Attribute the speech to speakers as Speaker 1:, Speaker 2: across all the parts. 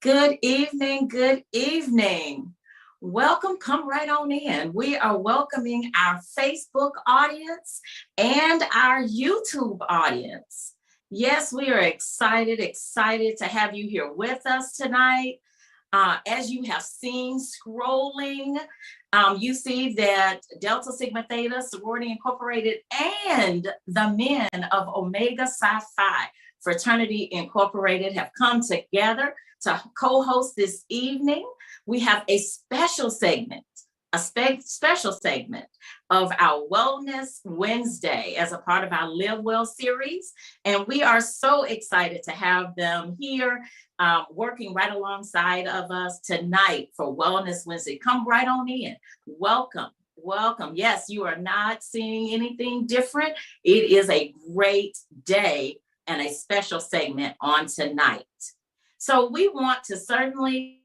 Speaker 1: Good evening, good evening. Welcome, come right on in. We are welcoming our Facebook audience and our YouTube audience. Yes, we are excited to have you here with us tonight. As you have seen scrolling, you see that Delta Sigma Theta, Sorority Incorporated, and the men of Omega Psi Phi, Fraternity Incorporated, have come together to co-host this evening. We have a special segment, special segment of our Wellness Wednesday as a part of our Live Well series. And we are so excited to have them here working right alongside of us tonight for Wellness Wednesday. Come right on in. Welcome. Welcome. Yes, you are not seeing anything different. It is a great day and a special segment on tonight. So we want to certainly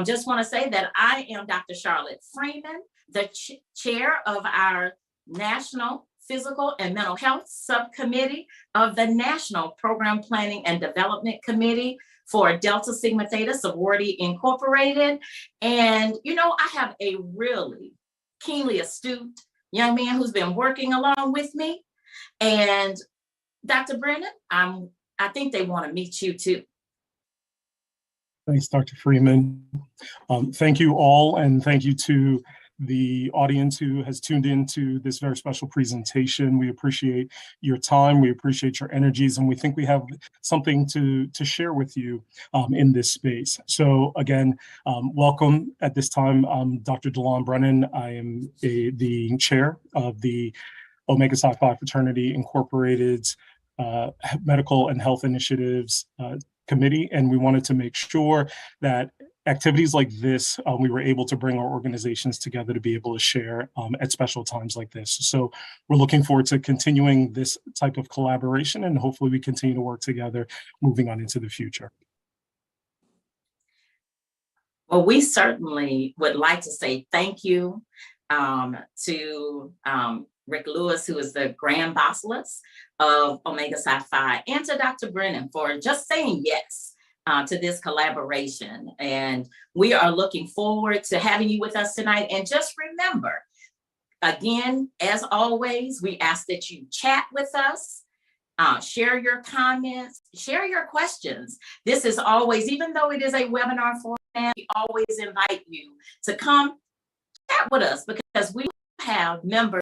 Speaker 1: just want to say that I am Dr. Charlotte Freeman, the chair of our National Physical and Mental Health Subcommittee of the National Program Planning and Development Committee for Delta Sigma Theta Sorority Incorporated. And, you know, I have a really keenly astute young man who's been working along with me. And Dr. Brennan, I think they want to meet you too.
Speaker 2: Thanks, Dr. Freeman. Thank you all, and thank you to the audience who has tuned in to this very special presentation. We appreciate your time, we appreciate your energies, and we think we have something to share with you in this space. So again, welcome. At this time, I'm Dr. DeLon Brennan. I am the chair of the Omega Psi Phi Fraternity Incorporated's Medical and Health Initiatives Committee, and we wanted to make sure that activities like this, we were able to bring our organizations together to be able to share at special times like this. So we're looking forward to continuing this type of collaboration, and hopefully we continue to work together moving on into the future.
Speaker 1: Well, we certainly would like to say thank you to Rick Lewis, who is the Grand Basileus of Omega Psi Phi, and to Dr. Brennan for just saying yes to this collaboration. And we are looking forward to having you with us tonight. And just remember, again, as always, we ask that you chat with us, share your comments, share your questions. This is always, even though it is a webinar format, we always invite you to come chat with us, because we have members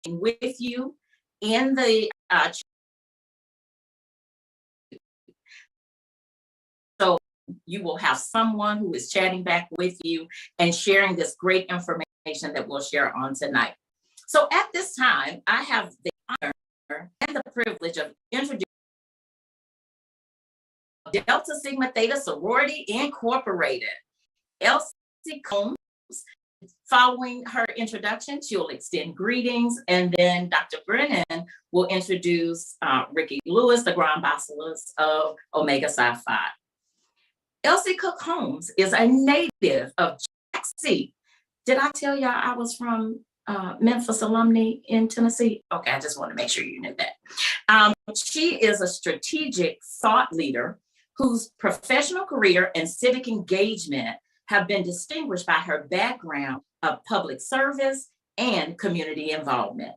Speaker 1: with you in the so you will have someone who is chatting back with you and sharing this great information that we'll share on tonight. So at this time, I have the honor and the privilege of introducing Delta Sigma Theta Sorority Incorporated, Elsie Combs. Following her introduction, she'll extend greetings, and then Dr. Brennan will introduce Ricky Lewis, the Grand Basileus of Omega Psi Phi. Elsie Cook Holmes is a native of Jackson. Did I tell y'all I was from Memphis alumni in Tennessee? Okay, I just want to make sure you knew that. She is a strategic thought leader whose professional career and civic engagement have been distinguished by her background of public service and community involvement.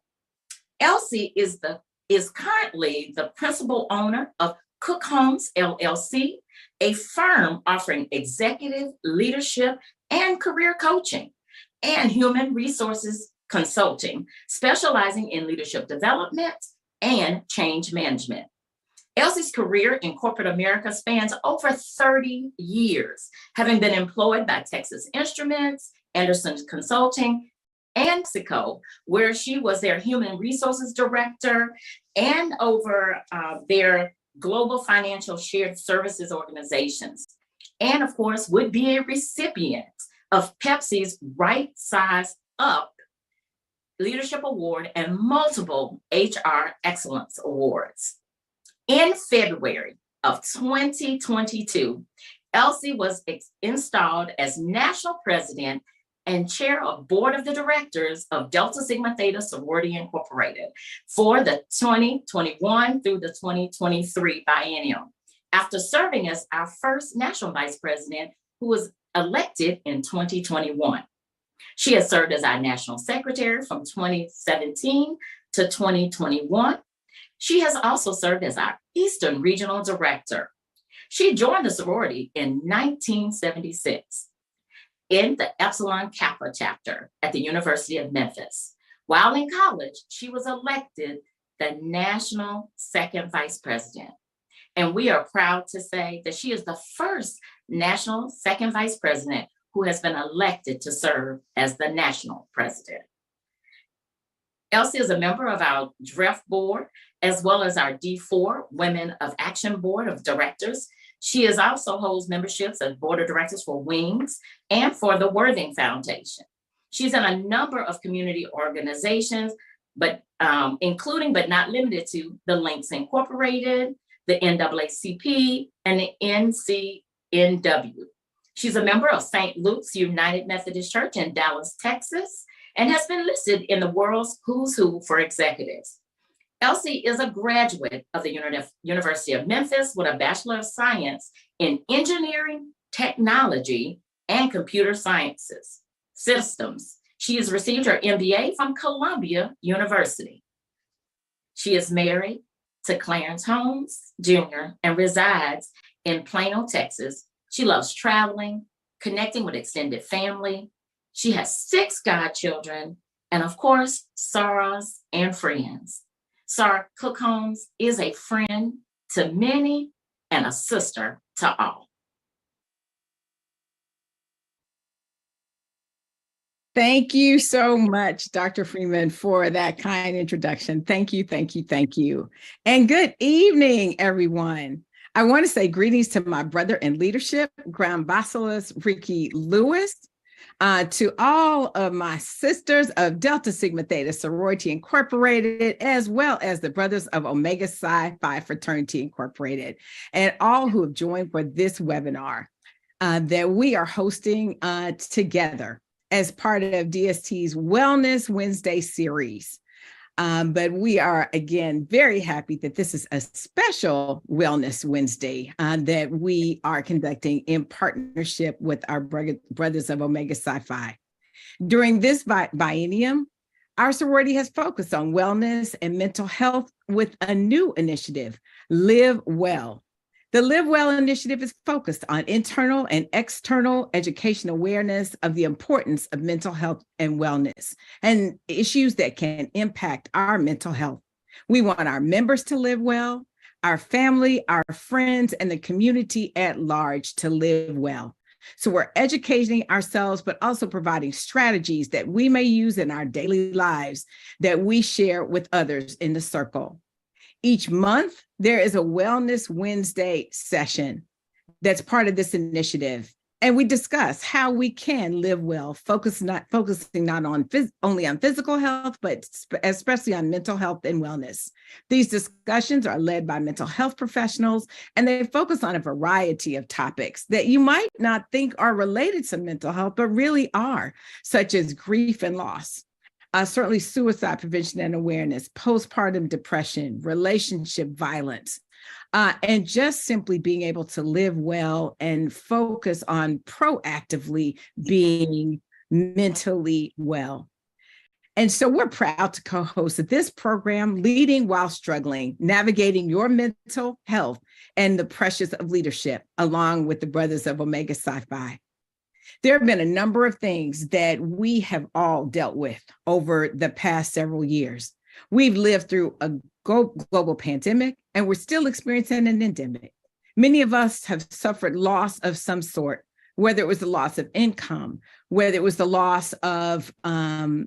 Speaker 1: Elsie is currently the principal owner of Cook Homes LLC, a firm offering executive leadership and career coaching and human resources consulting, specializing in leadership development and change management. Elsie's career in corporate America spans over 30 years, having been employed by Texas Instruments, Anderson Consulting, and Mexico, where she was their human resources director, and over their global financial shared services organizations. And of course, would be a recipient of Pepsi's Right Size Up Leadership Award and multiple HR Excellence Awards. In February of 2022, Elsie was installed as National President and chair of board of the directors of Delta Sigma Theta Sorority Incorporated for the 2021 through the 2023 biennium, after serving as our first national vice president who was elected in 2021. She has served as our national secretary from 2017 to 2021. She has also served as our Eastern Regional Director. She joined the sorority in 1976 in the Epsilon Kappa chapter at the University of Memphis. While in college, she was elected the national second vice president. And we are proud to say that she is the first national second vice president who has been elected to serve as the national president. Elsie is a member of our DREF board, as well as our D4 Women of Action Board of Directors. She is also holds memberships as board of directors for Wings and for the Worthing Foundation. She's in a number of community organizations, but including but not limited to the Links Incorporated, the NAACP, and the NCNW. She's a member of St. Luke's United Methodist Church in Dallas, Texas, and has been listed in the world's who's who for executives. Elsie is a graduate of the University of Memphis with a Bachelor of Science in Engineering, Technology, and Computer Sciences Systems. She has received her MBA from Columbia University. She is married to Clarence Holmes Jr. and resides in Plano, Texas. She loves traveling, connecting with extended family. She has 6 godchildren, and of course, sorors and friends. Sarah Cook Holmes is a friend to many and a sister to all.
Speaker 3: Thank you so much, Dr. Freeman, for that kind introduction. Thank you, thank you, thank you. And good evening, everyone. I want to say greetings to my brother in leadership, Grand Basilis Ricky Lewis, to all of my sisters of Delta Sigma Theta Sorority Incorporated, as well as the brothers of Omega Psi Phi Fraternity Incorporated, and all who have joined for this webinar that we are hosting together as part of DST's Wellness Wednesday series. But we are, again, very happy that this is a special Wellness Wednesday that we are conducting in partnership with our brothers of Omega Psi Phi. During this biennium, our sorority has focused on wellness and mental health with a new initiative, Live Well. The Live Well initiative is focused on internal and external education awareness of the importance of mental health and wellness and issues that can impact our mental health. We want our members to live well, our family, our friends, and the community at large to live well. So we're educating ourselves, but also providing strategies that we may use in our daily lives that we share with others in the circle. Each month, there is a Wellness Wednesday session that's part of this initiative. And we discuss how we can live well, focusing not on only on physical health, but especially on mental health and wellness. These discussions are led by mental health professionals, and they focus on a variety of topics that you might not think are related to mental health, but really are, such as grief and loss. Certainly suicide prevention and awareness, postpartum depression, relationship violence, and just simply being able to live well and focus on proactively being mentally well. And so we're proud to co-host this program, Leading While Struggling, Navigating Your Mental Health and the Pressures of Leadership, along with the brothers of Omega Psi Phi. There have been a number of things that we have all dealt with over the past several years. We've lived through a global pandemic, and we're still experiencing an endemic. Many of us have suffered loss of some sort, whether it was the loss of income, whether it was the loss of our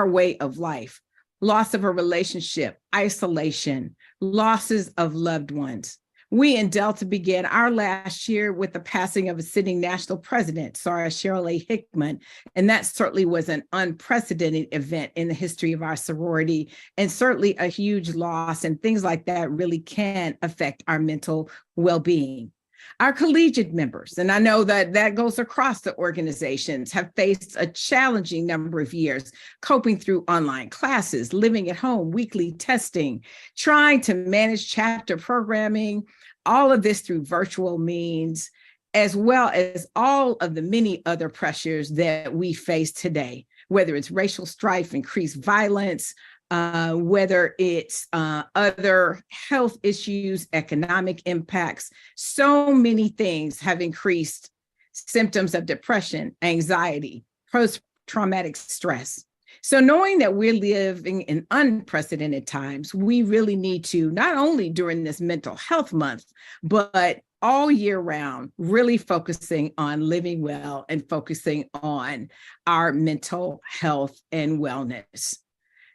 Speaker 3: way of life, loss of a relationship, isolation, losses of loved ones. We in Delta began our last year with the passing of a sitting national president, Sarah Cheryl A. Hickman, and that certainly was an unprecedented event in the history of our sorority, and certainly a huge loss, and things like that really can affect our mental well-being. Our collegiate members, and I know that that goes across the organizations, have faced a challenging number of years coping through online classes, living at home, weekly testing, trying to manage chapter programming, all of this through virtual means, as well as all of the many other pressures that we face today, whether it's racial strife, increased violence, whether it's other health issues, economic impacts. So many things have increased symptoms of depression, anxiety, post-traumatic stress. So knowing that we're living in unprecedented times, we really need to, not only during this mental health month, but all year round, really focusing on living well and focusing on our mental health and wellness.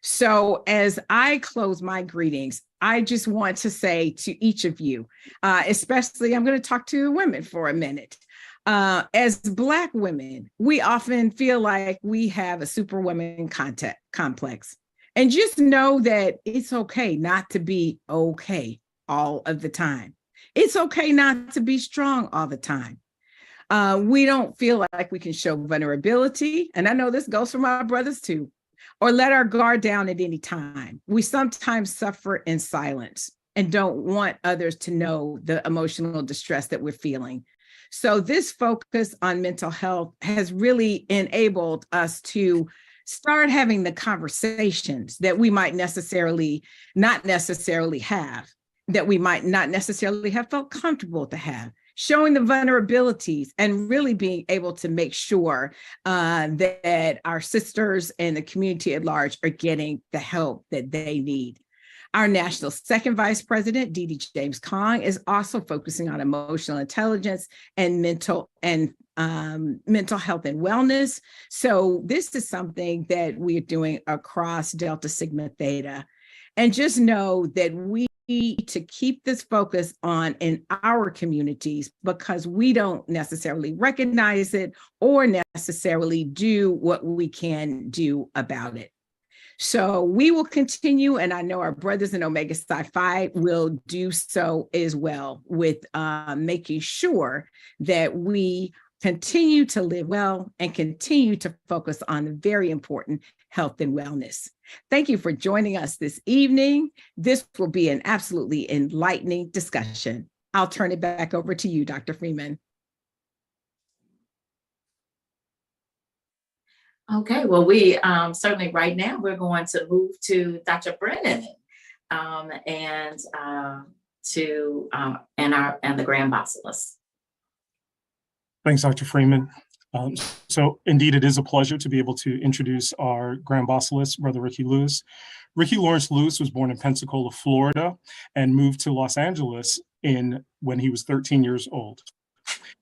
Speaker 3: So as I close my greetings, I just want to say to each of you, especially I'm going to talk to women for a minute. As Black women, we often feel like we have a superwoman complex. And just know that it's okay not to be okay all of the time. It's okay not to be strong all the time. We don't feel like we can show vulnerability. And I know this goes for my brothers too, or let our guard down at any time. We sometimes suffer in silence and don't want others to know the emotional distress that we're feeling. So this focus on mental health has really enabled us to start having the conversations that we might not necessarily have, that we might not necessarily have felt comfortable to have, showing the vulnerabilities and really being able to make sure that our sisters and the community at large are getting the help that they need. Our national second vice president, Dee Dee James Kong, is also focusing on emotional intelligence and mental health and wellness. So this is something that we are doing across Delta Sigma Theta. And just know that we need to keep this focus on in our communities because we don't necessarily recognize it or necessarily do what we can do about it. So we will continue, and I know our brothers in Omega Psi Phi will do so as well with making sure that we continue to live well and continue to focus on the very important health and wellness. Thank you for joining us this evening. This will be an absolutely enlightening discussion. I'll turn it back over to you, Dr. Freeman.
Speaker 1: Okay, well, we certainly right now we're going to move to Dr. Brennan and the Grand Basilisk.
Speaker 2: Thanks, Dr. Freeman. So indeed, it is a pleasure to be able to introduce our Grand Basilisk, Brother Ricky Lewis. Ricky Lawrence Lewis was born in Pensacola, Florida, and moved to Los Angeles when he was 13 years old.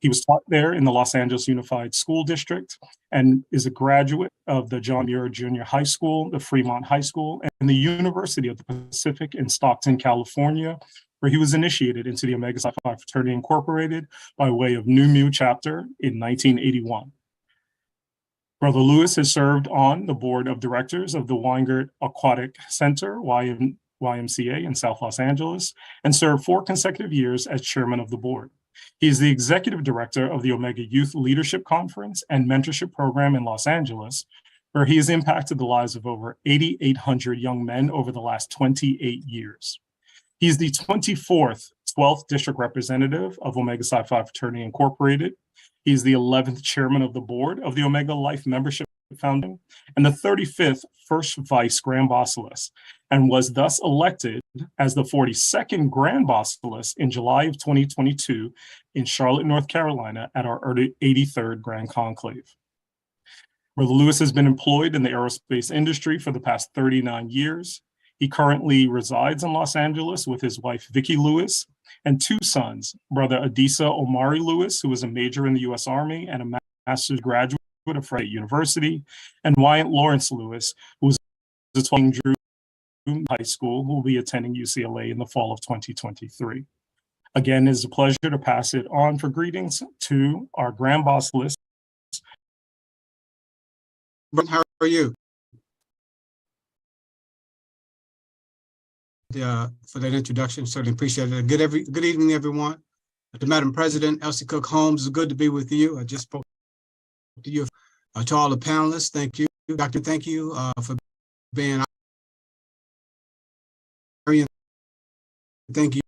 Speaker 2: He was taught there in the Los Angeles Unified School District and is a graduate of the John Muir Junior High School, the Fremont High School, and the University of the Pacific in Stockton, California, where he was initiated into the Omega Psi Phi Fraternity Incorporated by way of Nu Mu chapter in 1981. Brother Lewis has served on the board of directors of the Weingart Aquatic Center, YMCA in South Los Angeles, and served 4 consecutive years as chairman of the board. He is the executive director of the Omega Youth Leadership Conference and Mentorship Program in Los Angeles, where he has impacted the lives of over 8,800 young men over the last 28 years. He is the 24th 12th District Representative of Omega Psi Phi Fraternity Incorporated. He is the 11th Chairman of the Board of the Omega Life Membership Foundation and the 35th First Vice Grand Basilisk, and was thus elected as the 42nd Grand Basilisk in July of 2022 in Charlotte, North Carolina at our 83rd Grand Conclave. Brother Lewis has been employed in the aerospace industry for the past 39 years. He currently resides in Los Angeles with his wife, Vicki Lewis, and 2 sons, Brother Adisa Omari Lewis, who is a major in the U.S. Army and a master's graduate of Fraternity University, and Wyatt Lawrence Lewis, who is attending Drew High School, who will be attending UCLA in the fall of 2023. Again, it is a pleasure to pass it on for greetings to our Grand Basilisk.
Speaker 4: How are you? For that introduction, certainly appreciate it. Good evening, everyone. To Madam President, Elsie Cook Holmes, it's good to be with you. I just spoke to you. To all the panelists, thank you. Doctor, thank you for being here. Thank you.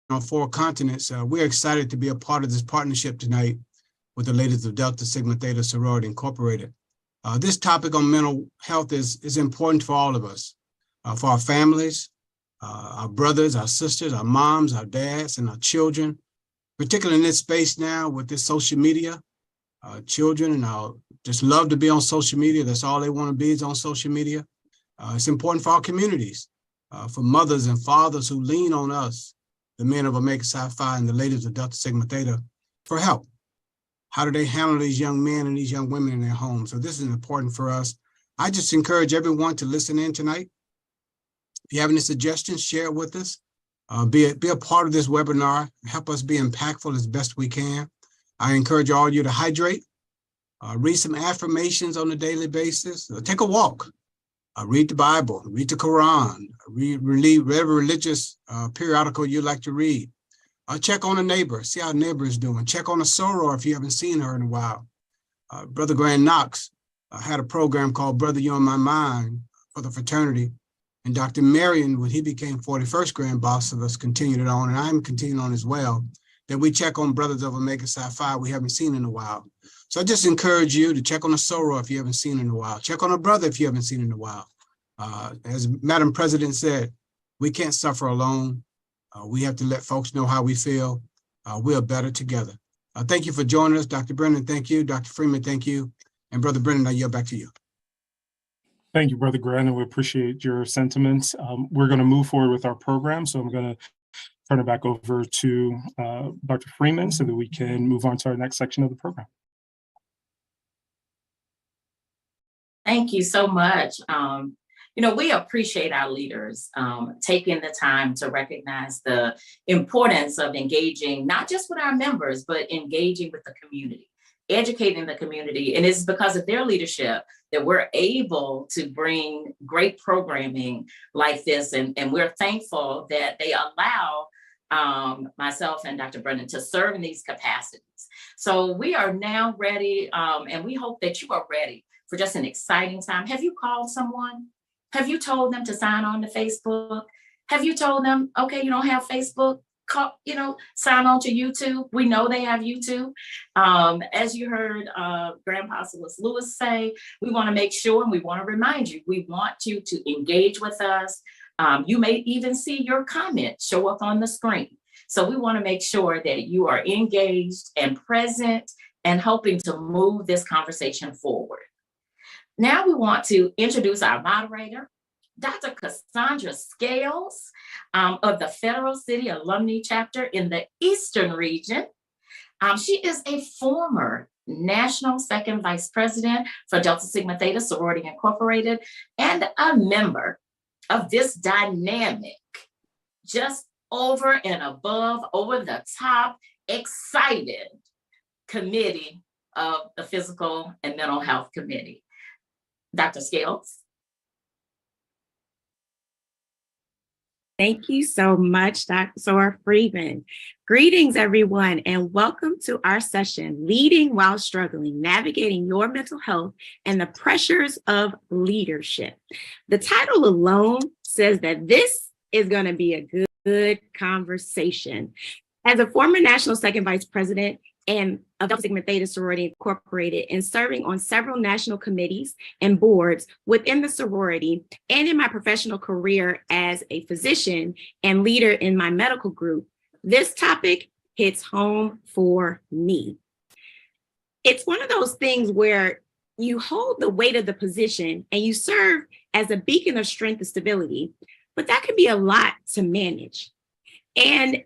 Speaker 4: On 4 continents, we're excited to be a part of this partnership tonight with the ladies of Delta Sigma Theta Sorority Incorporated. This topic on mental health is important for all of us, for our families, our brothers, our sisters, our moms, our dads, and our children, particularly in this space now with this social media. Children and just love to be on social media. That's all they want to be is on social media. It's important for our communities, for mothers and fathers who lean on us, the men of Omega Psi Phi and the ladies of Delta Sigma Theta, for help. How do they handle these young men and these young women in their homes? So this is important for us. I just encourage everyone to listen in tonight. If you have any suggestions, share it with us. Be a part of this webinar. Help us be impactful as best we can. I encourage all of you to hydrate, read some affirmations on a daily basis, take a walk, read the Bible, read the Quran, read whatever religious periodical you like to read. Check on a neighbor, see how a neighbor is doing. Check on a soror if you haven't seen her in a while. Brother Grant Knox had a program called Brother You're in My Mind for the fraternity. And Dr. Marion, when he became 41st Grand Boss of us, continued it on, and I'm continuing on as well, that we check on brothers of Omega Psi Phi we haven't seen in a while. So I just encourage you to check on a soror if you haven't seen in a while. Check on a brother if you haven't seen in a while. As Madam President said, we can't suffer alone. We have to let folks know how we feel. We are better together. Thank you for joining us, Dr. Brennan. Thank you. Dr. Freeman, thank you. And Brother Brennan, I yield back to you.
Speaker 2: Thank you, Brother Grant, and we appreciate your sentiments. We're going to move forward with our program, so I'm going to turn it back over to Dr. Freeman so that we can move on to our next section of the program.
Speaker 1: Thank you so much. We appreciate our leaders taking the time to recognize the importance of engaging, not just with our members, but engaging with the community, educating the community. And it's because of their leadership that we're able to bring great programming like this. And we're thankful that they allow myself and Dr. Brennan to serve in these capacities. So we are now ready, and we hope that you are ready for just an exciting time. Have you called someone? Have you told them to sign on to Facebook? Have you told them, okay, you don't have Facebook? Sign on to YouTube. We know they have YouTube. As you heard Grand Apostolist Lewis say, we want to make sure, and we want to remind you, we want you to engage with us. You may even see your comment show up on the screen. So we want to make sure that you are engaged and present and helping to move this conversation forward. Now we want to introduce our moderator, Dr. Cassandra Scales of the Federal City Alumni Chapter in the Eastern Region. She is a former National Second Vice President for Delta Sigma Theta Sorority Incorporated and a member of this dynamic, just over and above, over the top, excited committee of the Physical and Mental Health Committee. Dr. Scales.
Speaker 5: Thank you so much, Dr. Zora Freeman. Greetings, everyone, and welcome to our session, Leading While Struggling, Navigating Your Mental Health and the Pressures of Leadership. The title alone says that this is going to be a good conversation. As a former National Second Vice President and of Delta Sigma Theta Sorority Incorporated, and serving on several national committees and boards within the sorority, and in my professional career as a physician and leader in my medical group, this topic hits home for me. It's one of those things where you hold the weight of the position and you serve as a beacon of strength and stability, but that can be a lot to manage. And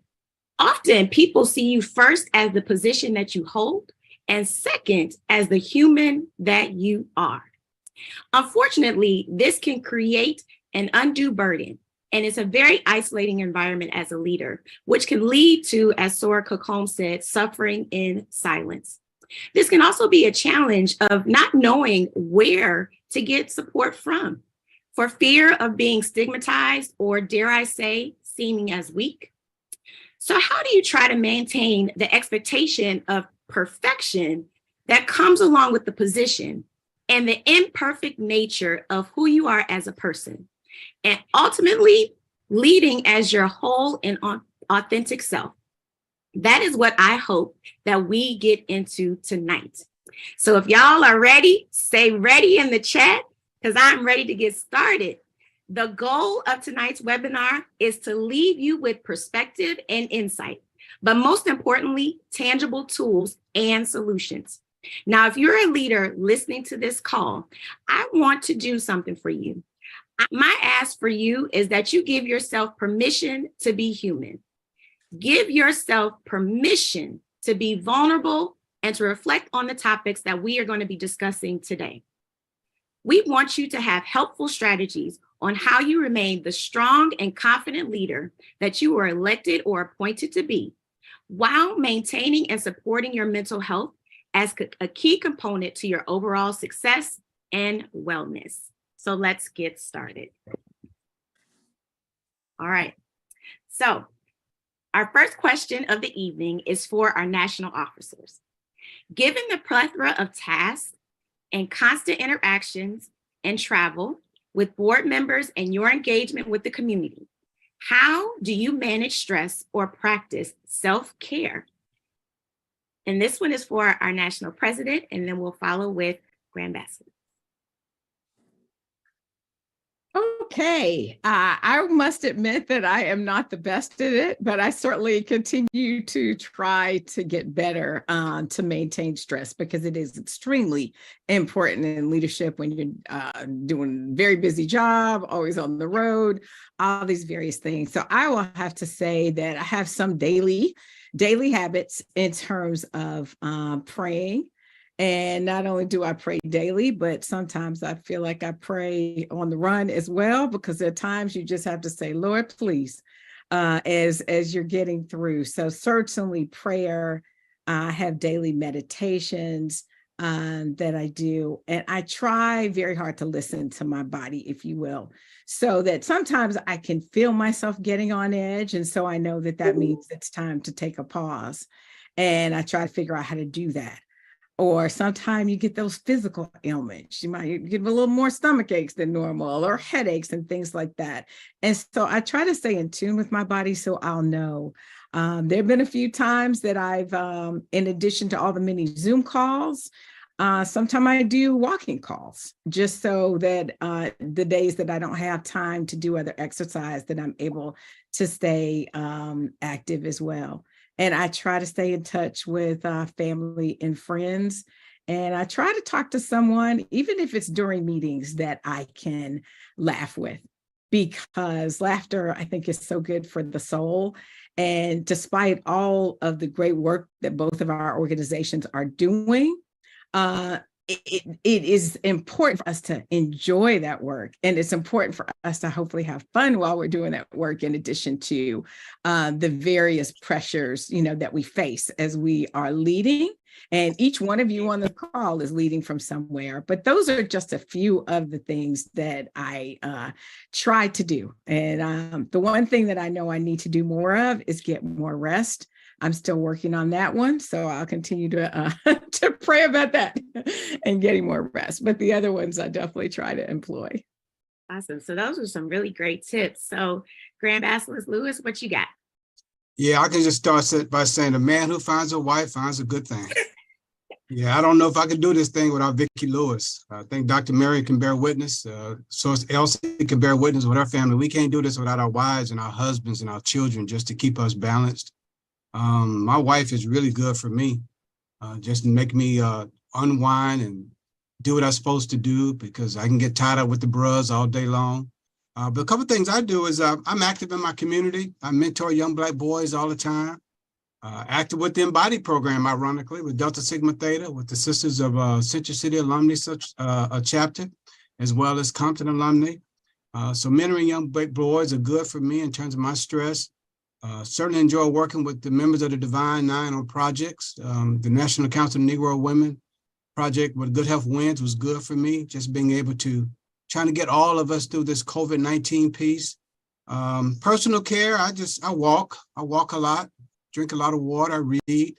Speaker 5: often people see you first as the position that you hold, and second as the human that you are. Unfortunately, this can create an undue burden And it's a very isolating environment as a leader, which can lead to, as Sora Cocombe said, suffering in silence. This can also be a challenge of not knowing where to get support from, for fear of being stigmatized or, dare I say, seeming as weak. So how do you try to maintain the expectation of perfection that comes along with the position and the imperfect nature of who you are as a person, and ultimately leading as your whole and authentic self? That is what I hope that we get into tonight. So if y'all are ready, say ready in the chat, because I'm ready to get started. The goal of tonight's webinar is to leave you with perspective and insight, but most importantly, tangible tools and solutions. Now, if you're a leader listening to this call, I want to do something for you. My ask for you is that you give yourself permission to be human. Give yourself permission to be vulnerable and to reflect on the topics that we are going to be discussing today. We want you to have helpful strategies on how you remain the strong and confident leader that you were elected or appointed to be, while maintaining and supporting your mental health as a key component to your overall success and wellness. So let's get started. All right. So our first question of the evening is for our national officers. Given the plethora of tasks and constant interactions and travel with board members and your engagement with the community, how do you manage stress or practice self-care? And this one is for our national president, and then we'll follow with Grand Ambassador.
Speaker 3: Okay, I must admit that I am not the best at it, but I certainly continue to try to get better to maintain stress, because it is extremely important in leadership when you're doing a very busy job, always on the road, all these various things. So I will have to say that I have some daily habits in terms of praying. And not only do I pray daily, but sometimes I feel like I pray on the run as well, because there are times you just have to say, Lord, please, as you're getting through. So certainly prayer, I have daily meditations that I do. And I try very hard to listen to my body, if you will, so that sometimes I can feel myself getting on edge. And so I know that that means it's time to take a pause. And I try to figure out how to do that. Or sometimes you get those physical ailments. You might get a little more stomach aches than normal, or headaches and things like that. And so I try to stay in tune with my body so I'll know. There have been a few times that I've, in addition to all the many Zoom calls, sometimes I do walking calls, just so that the days that I don't have time to do other exercise, that I'm able to stay active as well. And I try to stay in touch with family and friends. And I try to talk to someone, even if it's during meetings, that I can laugh with, because laughter, I think, is so good for the soul. And despite all of the great work that both of our organizations are doing, it is important for us to enjoy that work. And it's important for us to hopefully have fun while we're doing that work, in addition to the various pressures, that we face as we are leading. And each one of you on the call is leading from somewhere. But those are just a few of the things that I try to do. And the one thing that I know I need to do more of is get more rest. I'm still working on that one, so I'll continue to pray about that and getting more rest. But the other ones I definitely try to employ.
Speaker 5: Awesome. So those are some really great tips. So Grand Ambassador Lewis, what you got?
Speaker 4: Yeah, I can just start by saying the man who finds a wife finds a good thing. Yeah, I don't know if I could do this thing without Vicki Lewis. I think Dr. Mary can bear witness. So Elsie can bear witness with our family. We can't do this without our wives and our husbands and our children, just to keep us balanced. My wife is really good for me, just to make me unwind and do what I'm supposed to do, because I can get tied up with the bros all day long. But a couple of things I do is I'm active in my community. I mentor young Black boys all the time. Active with the Embody program, ironically, with Delta Sigma Theta, with the Sisters of Central City Alumni chapter, as well as Compton alumni. So mentoring young boys are good for me in terms of my stress. Certainly enjoy working with the members of the Divine Nine on projects. The National Council of Negro Women project with Good Health Wins was good for me, just being able to trying to get all of us through this COVID-19 piece. Personal care, I walk a lot, drink a lot of water, I read.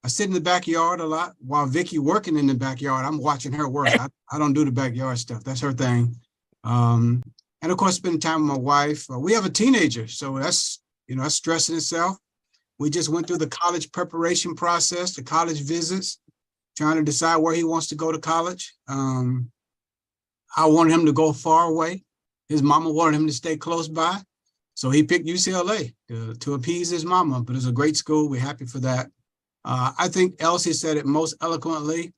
Speaker 4: I sit in the backyard a lot while Vicky working in the backyard. I'm watching her work. I don't do the backyard stuff. That's her thing. And of course, spending time with my wife. We have a teenager, so that's stress in itself. We just went through the college preparation process, the college visits, trying to decide where he wants to go to college. I wanted him to go far away. His mama wanted him to stay close by. So he picked UCLA to appease his mama, but it's a great school. We're happy for that. I think Elsie said it most eloquently.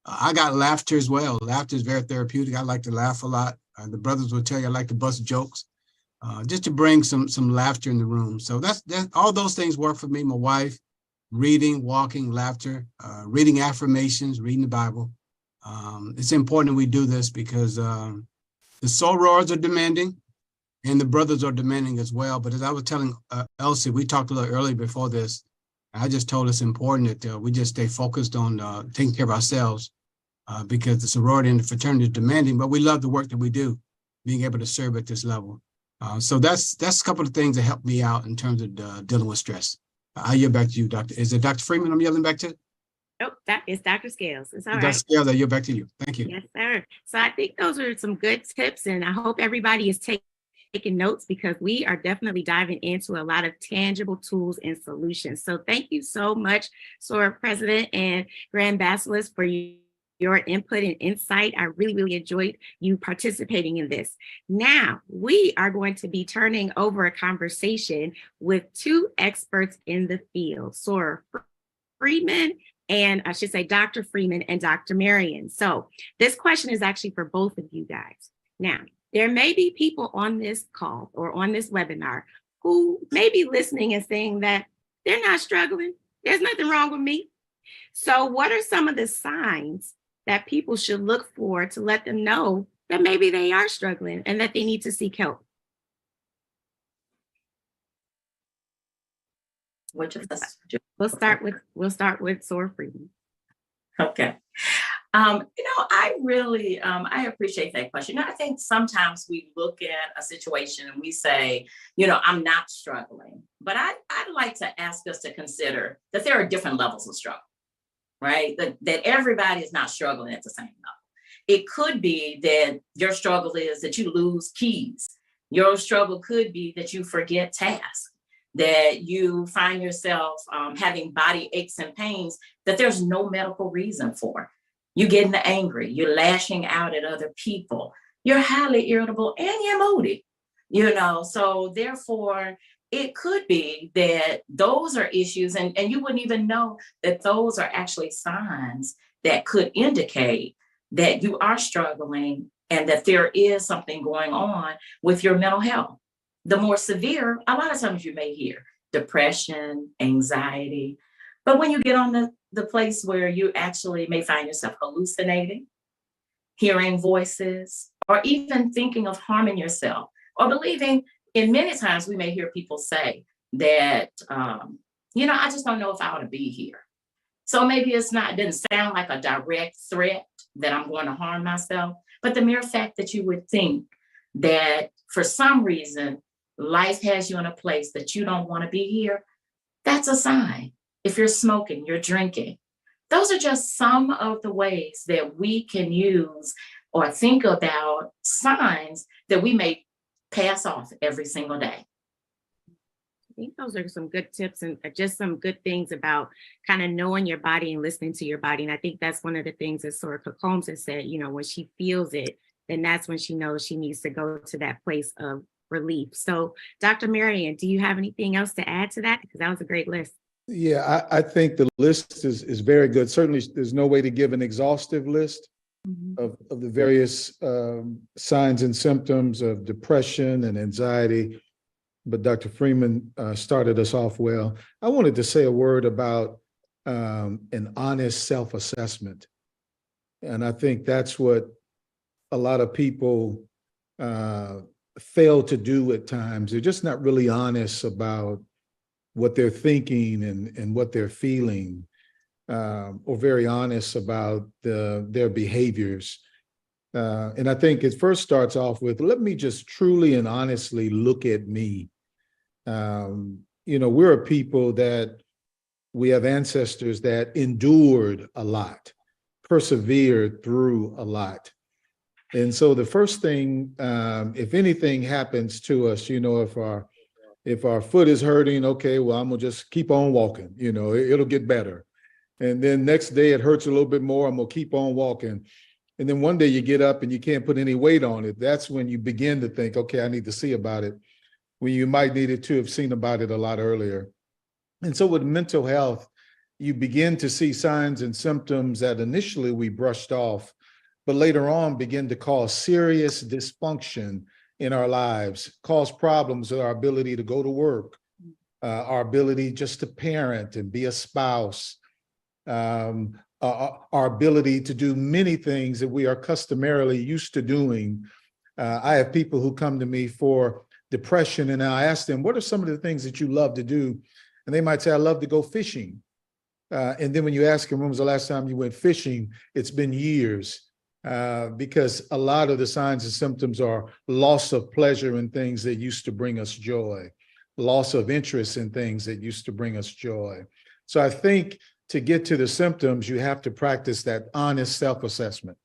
Speaker 4: I got laughter as well. Laughter is very therapeutic. I like to laugh a lot. The brothers will tell you I like to bust jokes, just to bring some laughter in the room. So that's all those things work for me. My wife, reading, walking, laughter, reading affirmations, reading the Bible. It's important that we do this because the sorors are demanding and the brothers are demanding as well. But as I was telling Elsie, we talked a little earlier before this, I just told it's important that we just stay focused on taking care of ourselves because the sorority and the fraternity is demanding, but we love the work that we do, being able to serve at this level. So that's a couple of things that help me out in terms of dealing with stress. I yield back to you, Doctor. Is it Dr. Freeman I'm yelling back to?
Speaker 5: Nope, that is Dr. Scales. It's all right.
Speaker 4: Dr. Scales, I yield back to you. Thank you.
Speaker 5: Yes, sir. So I think those are some good tips, and I hope everybody is taking notes because we are definitely diving into a lot of tangible tools and solutions. So thank you so much, SOAR President and Grand Basilisk, for your input and insight. I really, really enjoyed you participating in this. Now, we are going to be turning over a conversation with two experts in the field, SOAR Freeman, and I should say Dr. Freeman and Dr. Marion. So this question is actually for both of you guys. Now, there may be people on this call or on this webinar who may be listening and saying that they're not struggling. There's nothing wrong with me. So what are some of the signs that people should look for to let them know that maybe they are struggling and that they need to seek help?
Speaker 1: Which of us?
Speaker 5: We'll start with SOAR Freeman.
Speaker 1: Okay. I really, I appreciate that question. I think sometimes we look at a situation and we say, I'm not struggling, but I'd like to ask us to consider that there are different levels of struggle, right? That everybody is not struggling at the same level. It could be that your struggle is that you lose keys. Your struggle could be that you forget tasks, that you find yourself having body aches and pains that there's no medical reason for. You're getting angry, you're lashing out at other people, you're highly irritable, and you're moody, so therefore it could be that those are issues and you wouldn't even know that those are actually signs that could indicate that you are struggling and that there is something going on with your mental health. The more severe, a lot of times you may hear depression, anxiety, but when you get on the place where you actually may find yourself hallucinating, hearing voices, or even thinking of harming yourself, or believing, and many times we may hear people say that, I just don't know if I ought to be here. So maybe it doesn't sound like a direct threat that I'm going to harm myself, but the mere fact that you would think that for some reason, life has you in a place that you don't want to be here, that's a sign. If you're smoking, you're drinking. Those are just some of the ways that we can use or think about signs that we may pass off every single day.
Speaker 5: I think those are some good tips and just some good things about kind of knowing your body and listening to your body. And I think that's one of the things that Sora Combs has said, when she feels it, then that's when she knows she needs to go to that place of relief. So Dr. Marion, do you have anything else to add to that? Because that was a great list.
Speaker 6: Yeah, I think the list is very good. Certainly, there's no way to give an exhaustive list of the various signs and symptoms of depression and anxiety, but Dr. Freeman started us off well. I wanted to say a word about an honest self-assessment. And I think that's what a lot of people fail to do at times. They're just not really honest about what they're thinking and what they're feeling, or very honest about their behaviors. And I think it first starts off with, let me just truly and honestly look at me. We're a people that we have ancestors that endured a lot, persevered through a lot. And so the first thing, if anything happens to us, if our foot is hurting, okay, well, I'm gonna just keep on walking, it'll get better. And then next day it hurts a little bit more, I'm gonna keep on walking. And then one day you get up and you can't put any weight on it. That's when you begin to think, okay, I need to see about it, when you might need to have seen about it a lot earlier. And so with mental health, you begin to see signs and symptoms that initially we brushed off, but later on begin to cause serious dysfunction in our lives, cause problems with our ability to go to work, our ability just to parent and be a spouse, our ability to do many things that we are customarily used to doing. I have people who come to me for depression, and I ask them, what are some of the things that you love to do? And they might say, I love to go fishing. And then when you ask them, when was the last time you went fishing? It's been years, because a lot of the signs and symptoms are loss of pleasure in things that used to bring us joy, loss of interest in things that used to bring us joy. So I think to get to the symptoms, you have to practice that honest self-assessment.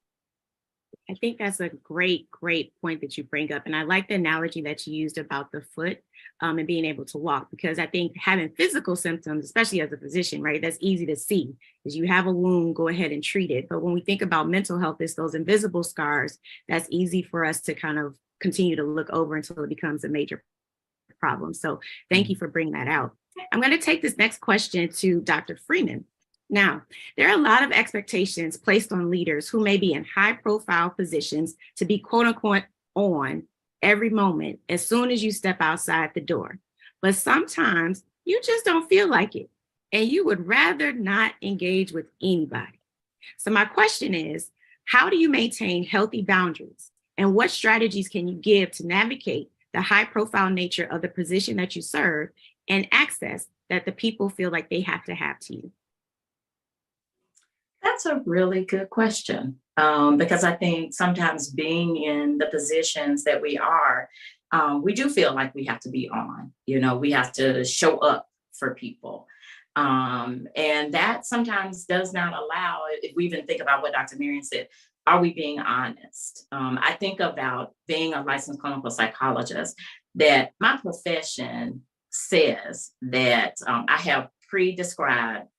Speaker 5: I think that's a great point that you bring up. And I like the analogy that you used about the foot and being able to walk, because I think having physical symptoms, especially as a physician, right, that's easy to see. Is you have a wound, go ahead and treat it. But when we think about mental health, it's those invisible scars that's easy for us to kind of continue to look over until it becomes a major problem. So thank you for bringing that out. I'm going to take this next question to Dr. Freeman. Now, there are a lot of expectations placed on leaders who may be in high profile positions to be quote unquote on every moment as soon as you step outside the door. But sometimes you just don't feel like it and you would rather not engage with anybody. So my question is, how do you maintain healthy boundaries, and what strategies can you give to navigate the high profile nature of the position that you serve and access that the people feel like they have to have to you?
Speaker 1: That's a really good question, because I think sometimes being in the positions that we are, we do feel like we have to be on, we have to show up for people. And that sometimes does not allow, if we even think about what Dr. Marion said, are we being honest? I think about being a licensed clinical psychologist, that my profession says that I have predetermined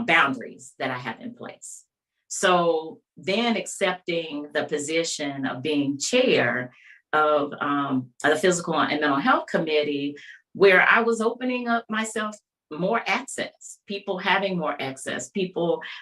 Speaker 1: boundaries that I have in place. So then accepting the position of being chair of the Physical and Mental Health Committee, where I was opening up myself more access, people having more access,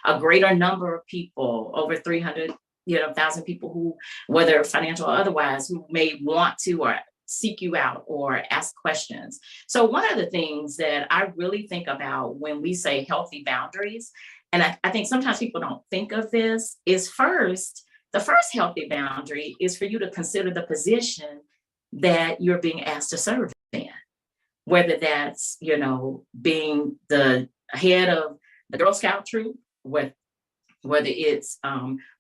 Speaker 1: a greater number of people, over 300,000 people who, whether financial or otherwise, who may want to or seek you out or ask questions. So one of the things that I really think about when we say healthy boundaries, and I think sometimes people don't think of this, is the first healthy boundary is for you to consider the position that you're being asked to serve in, whether that's, being the head of the Girl Scout troop, whether it's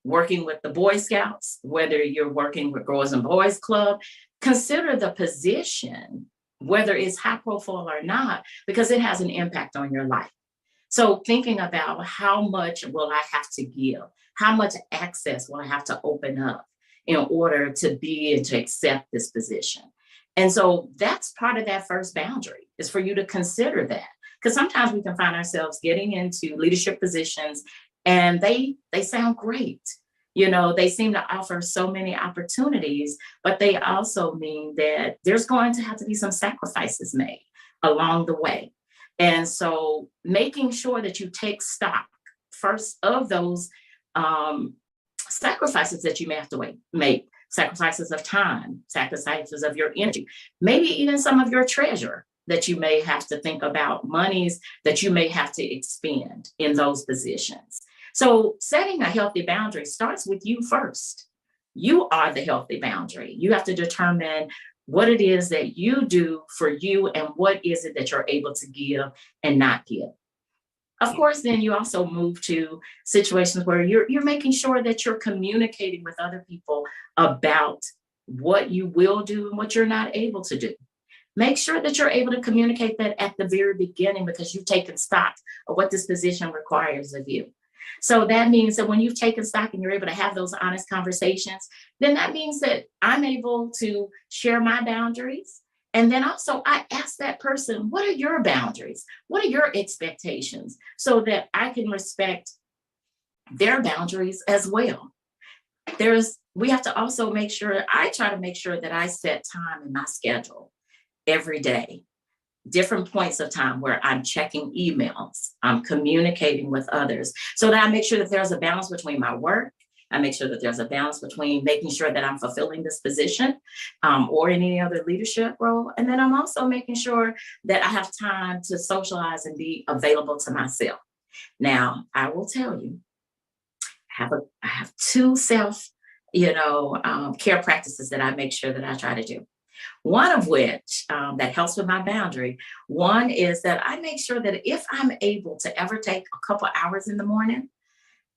Speaker 1: working with the Boy Scouts, whether you're working with Girls and Boys Club. Consider the position, whether it's high profile or not, because it has an impact on your life. So thinking about how much will I have to give? How much access will I have to open up in order to be and to accept this position? And so that's part of that first boundary, is for you to consider that. Because sometimes we can find ourselves getting into leadership positions and they sound great. They seem to offer so many opportunities, but they also mean that there's going to have to be some sacrifices made along the way. And so making sure that you take stock first of those sacrifices that you may have to make, sacrifices of time, sacrifices of your energy, maybe even some of your treasure that you may have to think about, monies that you may have to expend in those positions. So setting a healthy boundary starts with you first. You are the healthy boundary. You have to determine what it is that you do for you and what is it that you're able to give and not give. Of course, then you also move to situations where you're making sure that you're communicating with other people about what you will do and what you're not able to do. Make sure that you're able to communicate that at the very beginning, because you've taken stock of what this position requires of you. So that means that when you've taken stock and you're able to have those honest conversations, then that means that I'm able to share my boundaries. And then also I ask that person, what are your boundaries? What are your expectations? So that I can respect their boundaries as well. We have to also make sure, I try to make sure that I set time in my schedule every day, different points of time where I'm checking emails, I'm communicating with others, so that I make sure that there's a balance between my work. I make sure that there's a balance between making sure that I'm fulfilling this position or in any other leadership role. And then I'm also making sure that I have time to socialize and be available to myself. Now, I will tell you, I have two self, care practices that I make sure that I try to do. One of which that helps with my boundary. One is that I make sure that if I'm able to ever take a couple hours in the morning,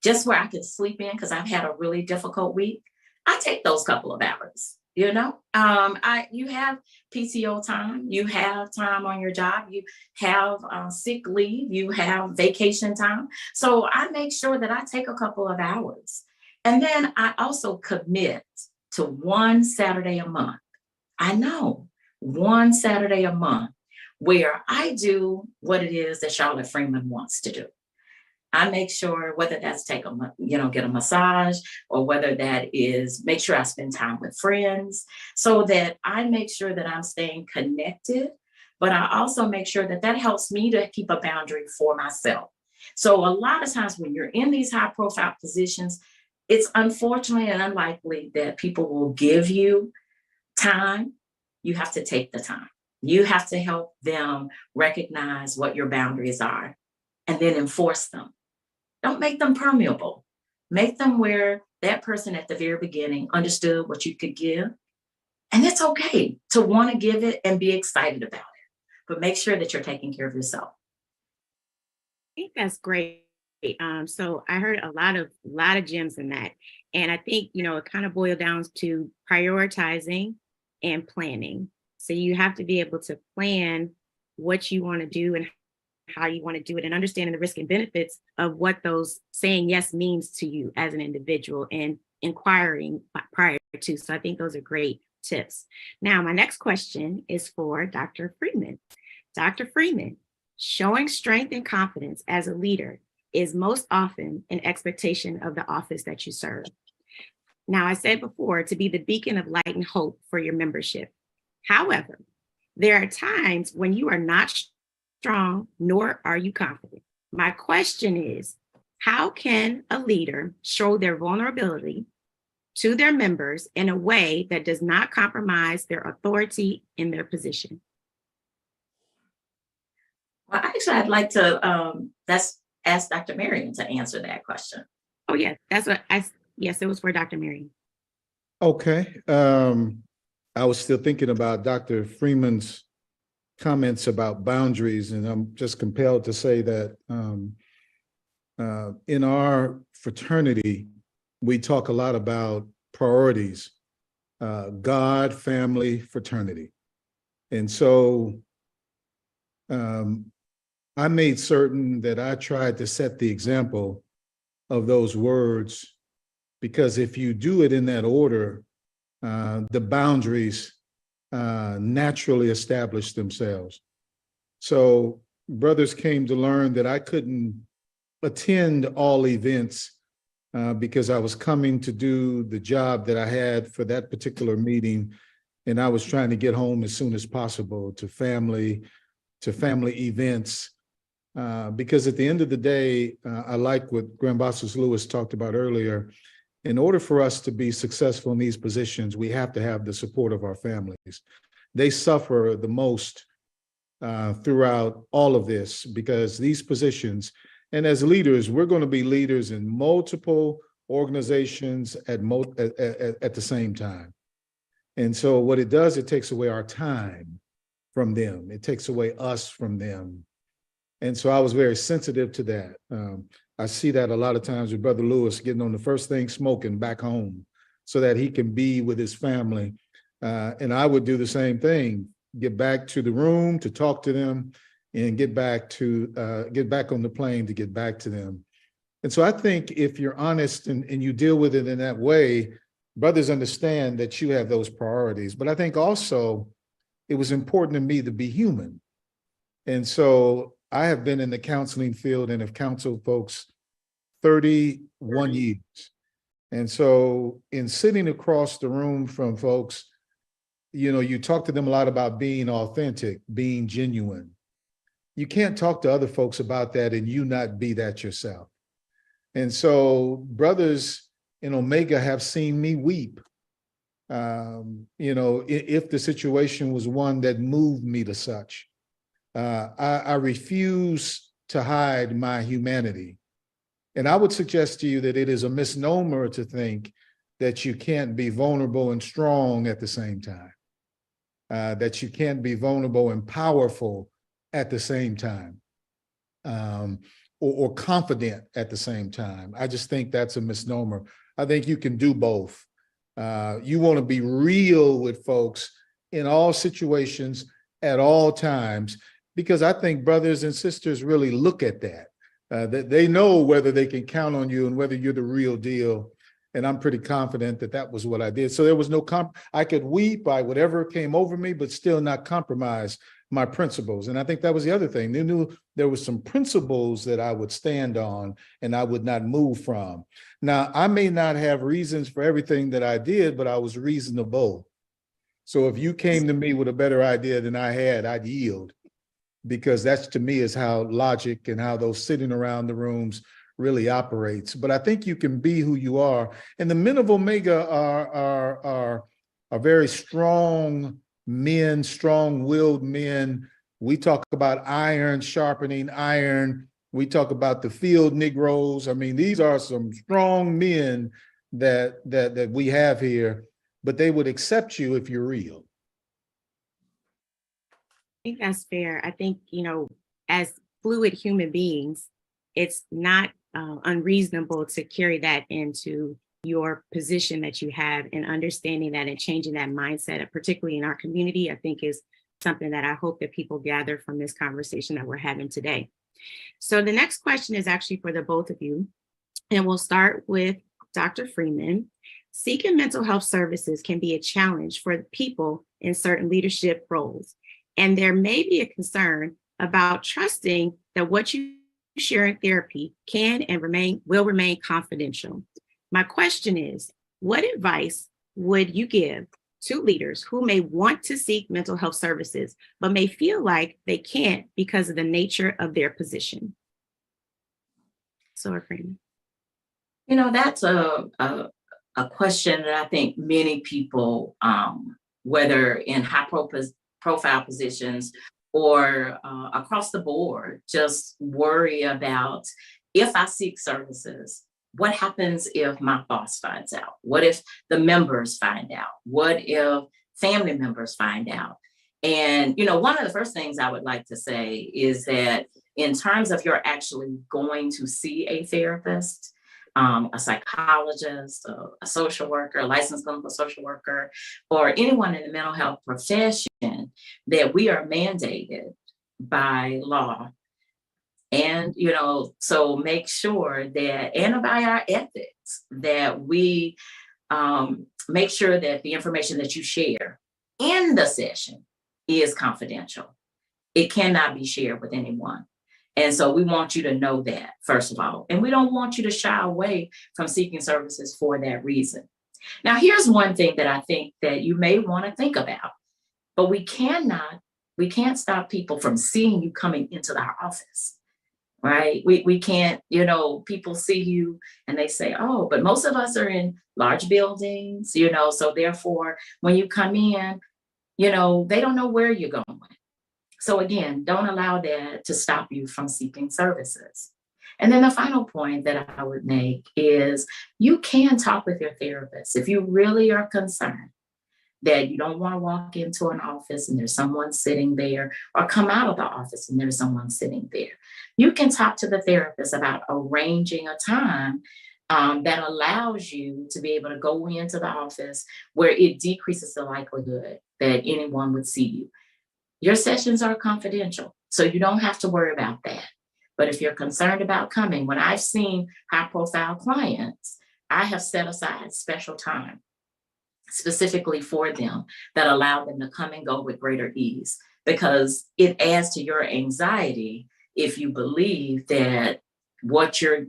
Speaker 1: just where I can sleep in, because I've had a really difficult week, I take those couple of hours. You have PTO time, you have time on your job, you have sick leave, you have vacation time. So I make sure that I take a couple of hours. And then I also commit to one Saturday a month. I know, one Saturday a month where I do what it is that Charlotte Freeman wants to do. I make sure, whether that's get a massage, or whether that is make sure I spend time with friends, so that I make sure that I'm staying connected, but I also make sure that that helps me to keep a boundary for myself. So a lot of times when you're in these high profile positions, it's unfortunately and unlikely that people will give you time. You have to take the time. You have to help them recognize what your boundaries are and then enforce them. Don't make them permeable. Make them where that person at the very beginning understood what you could give. And it's okay to want to give it and be excited about it, but make sure that you're taking care of yourself.
Speaker 5: I think that's great. So I heard a lot of gems in that. And I think, it kind of boiled down to prioritizing and planning. So you have to be able to plan what you want to do and how you want to do it, and understanding the risk and benefits of what those saying yes means to you as an individual, and inquiring prior to. So I think those are great tips. Now, my next question is for Dr. Freeman. Dr. Freeman, showing strength and confidence as a leader is most often an expectation of the office that you serve. Now, I said before, to be the beacon of light and hope for your membership. However, there are times when you are not strong, nor are you confident. My question is, how can a leader show their vulnerability to their members in a way that does not compromise their authority in their position?
Speaker 1: Well, actually, I'd like to ask Dr. Marion to answer that question.
Speaker 5: Oh, yeah, yes, it was for Dr. Marion.
Speaker 6: Okay. I was still thinking about Dr. Freeman's comments about boundaries, and I'm just compelled to say that in our fraternity, we talk a lot about priorities, God, family, fraternity. And so I made certain that I tried to set the example of those words, because if you do it in that order, the boundaries naturally establish themselves. So brothers came to learn that I couldn't attend all events because I was coming to do the job that I had for that particular meeting, and I was trying to get home as soon as possible to family events. Because at the end of the day, I like what Grand Bastos Lewis talked about earlier. In order for us to be successful in these positions, we have to have the support of our families. They suffer the most throughout all of this, because these positions, and as leaders, we're going to be leaders in multiple organizations at the same time. And so what it does, it takes away our time from them. It takes away us from them. And so I was very sensitive to that. I see that a lot of times with Brother Lewis getting on the first thing smoking back home so that he can be with his family. And I would do the same thing, get back to the room to talk to them and get back on the plane to get back to them. And so I think if you're honest and you deal with it in that way, brothers understand that you have those priorities. But I think also it was important to me to be human. And so I have been in the counseling field and have counseled folks 31 years. And so in sitting across the room from folks, you know, you talk to them a lot about being authentic, being genuine. You can't talk to other folks about that and you not be that yourself. And so brothers in Omega have seen me weep. You know, if the situation was one that moved me to such. I refuse to hide my humanity. And I would suggest to you that it is a misnomer to think that you can't be vulnerable and strong at the same time, that you can't be vulnerable and powerful at the same time, or confident at the same time. I just think that's a misnomer. I think you can do both. You want to be real with folks in all situations at all times, because I think brothers and sisters really look at that. That they know whether they can count on you and whether you're the real deal. And I'm pretty confident that that was what I did. So there was no I could weep by whatever came over me, but still not compromise my principles. And I think that was the other thing. They knew there was some principles that I would stand on and I would not move from. Now, I may not have reasons for everything that I did, but I was reasonable. So if you came to me with a better idea than I had, I'd yield, because that's, to me, is how logic and how those sitting around the rooms really operates. But I think you can be who you are. And the men of Omega are very strong men, strong-willed men. We talk about iron sharpening iron. We talk about the field Negroes. I mean, these are some strong men that we have here, but they would accept you if you're real.
Speaker 5: I think that's fair. I think, you know, as fluid human beings, it's not unreasonable to carry that into your position that you have, and understanding that and changing that mindset, particularly in our community, I think is something that I hope that people gather from this conversation that we're having today. So the next question is actually for the both of you, and we'll start with Dr. Freeman. Seeking mental health services can be a challenge for people in certain leadership roles. And there may be a concern about trusting that what you share in therapy can and will remain confidential. My question is, what advice would you give to leaders who may want to seek mental health services, but may feel like they can't because of the nature of their position? So, Freeman.
Speaker 1: You know, that's a question that I think many people, whether in high profile positions or across the board, just worry about, if I seek services, what happens if my boss finds out? What if the members find out? What if family members find out? And, you know, one of the first things I would like to say is that in terms of you're actually going to see a therapist, a psychologist, a social worker, a licensed clinical social worker, or anyone in the mental health profession, that we are mandated by law. And, you know, so make sure that, and by our ethics, that we make sure that the information that you share in the session is confidential. It cannot be shared with anyone. And so we want you to know that, first of all, and we don't want you to shy away from seeking services for that reason. Now, here's one thing that I think that you may want to think about, but we can't stop people from seeing you coming into our office, right? We can't, you know, people see you and they say, oh, but most of us are in large buildings, you know, so therefore, when you come in, you know, they don't know where you're going. So again, don't allow that to stop you from seeking services. And then the final point that I would make is you can talk with your therapist if you really are concerned that you don't want to walk into an office and there's someone sitting there, or come out of the office and there's someone sitting there. You can talk to the therapist about arranging a time that allows you to be able to go into the office where it decreases the likelihood that anyone would see you. Your sessions are confidential, so you don't have to worry about that. But if you're concerned about coming, when I've seen high-profile clients, I have set aside special time specifically for them that allow them to come and go with greater ease, because it adds to your anxiety if you believe that what your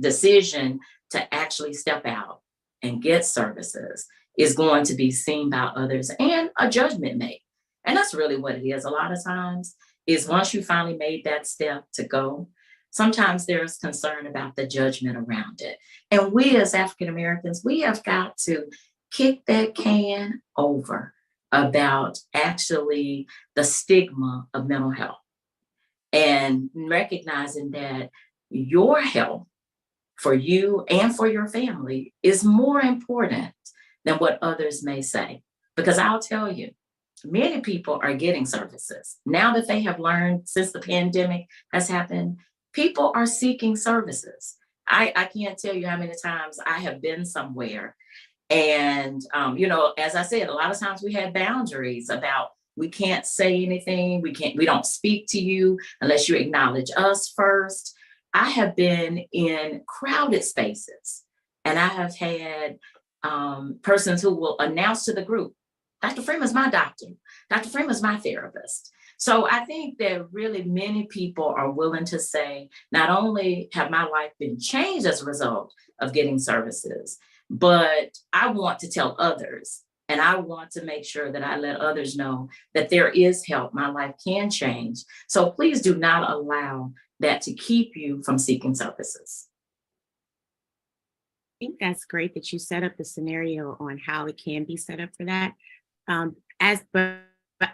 Speaker 1: decision to actually step out and get services is going to be seen by others and a judgment made. And that's really what it is. A lot of times is once you finally made that step to go, sometimes there's concern about the judgment around it. And we as African Americans, we have got to kick that can over about actually the stigma of mental health and recognizing that your health for you and for your family is more important than what others may say. Because I'll tell you, many people are getting services. Now that they have learned since the pandemic has happened, people are seeking services. I can't tell you how many times I have been somewhere and, as I said, a lot of times we had boundaries about we can't say anything, we don't speak to you unless you acknowledge us first. I have been in crowded spaces and I have had persons who will announce to the group, Dr. Freeman's my doctor. Dr. Freeman's my therapist. So I think that really many people are willing to say, not only have my life been changed as a result of getting services, but I want to tell others, and I want to make sure that I let others know that there is help. My life can change. So please do not allow that to keep you from seeking services.
Speaker 5: I think that's great that you set up the scenario on how it can be set up for that.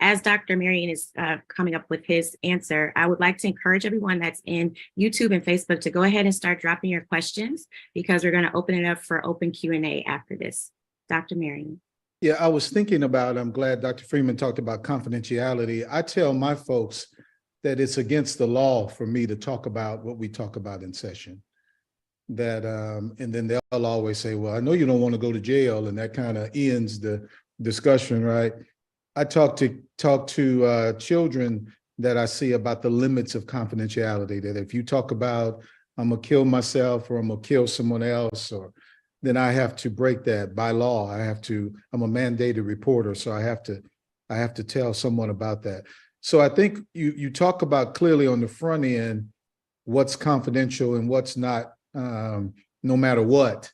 Speaker 5: As Dr. Marion is coming up with his answer, I would like to encourage everyone that's in YouTube and Facebook to go ahead and start dropping your questions, because we're going to open it up for open Q&A after this. Dr. Marion.
Speaker 6: Yeah, I was thinking about, I'm glad Dr. Freeman talked about confidentiality. I tell my folks that it's against the law for me to talk about what we talk about in session. That, and then they'll always say, well, I know you don't want to go to jail, and that kind of ends the discussion, right? I talk to children that I see about the limits of confidentiality, that if you talk about, I'm gonna kill myself or I'm gonna kill someone else, or then I have to break that by law. I'm a mandated reporter, so I have to tell someone about that. So I think you talk about clearly on the front end, what's confidential and what's not, no matter what.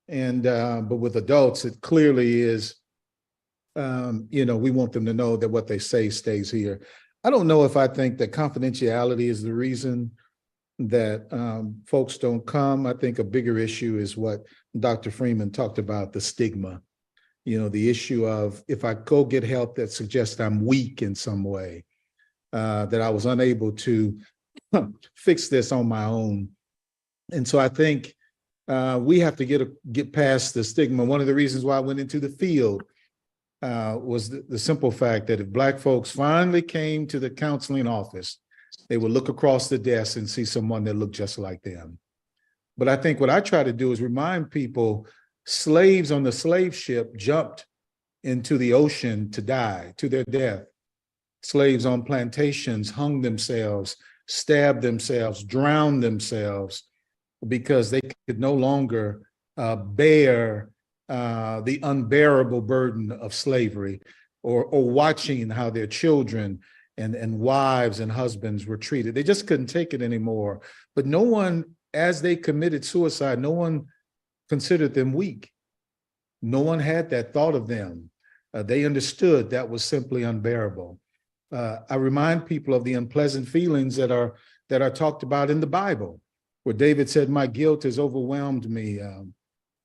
Speaker 6: And, but with adults, it clearly is, we want them to know that what they say stays here. I don't know if I think that confidentiality is the reason that folks don't come. I think a bigger issue is what Dr. Freeman talked about, the stigma. The issue of if I go get help that suggests I'm weak in some way, that I was unable to fix this on my own. And so I think we have to get past the stigma. One of the reasons why I went into the field was the simple fact that if Black folks finally came to the counseling office, they would look across the desk and see someone that looked just like them. But I think what I try to do is remind people, slaves on the slave ship jumped into the ocean to die, to their death. Slaves on plantations hung themselves, stabbed themselves, drowned themselves, because they could no longer bear the unbearable burden of slavery, or watching how their children and wives and husbands were treated. They just couldn't take it anymore. But no one, as they committed suicide, no one considered them weak. No one had that thought of them. They understood that was simply unbearable. I remind people of the unpleasant feelings that are talked about in the Bible, where David said, my guilt has overwhelmed me.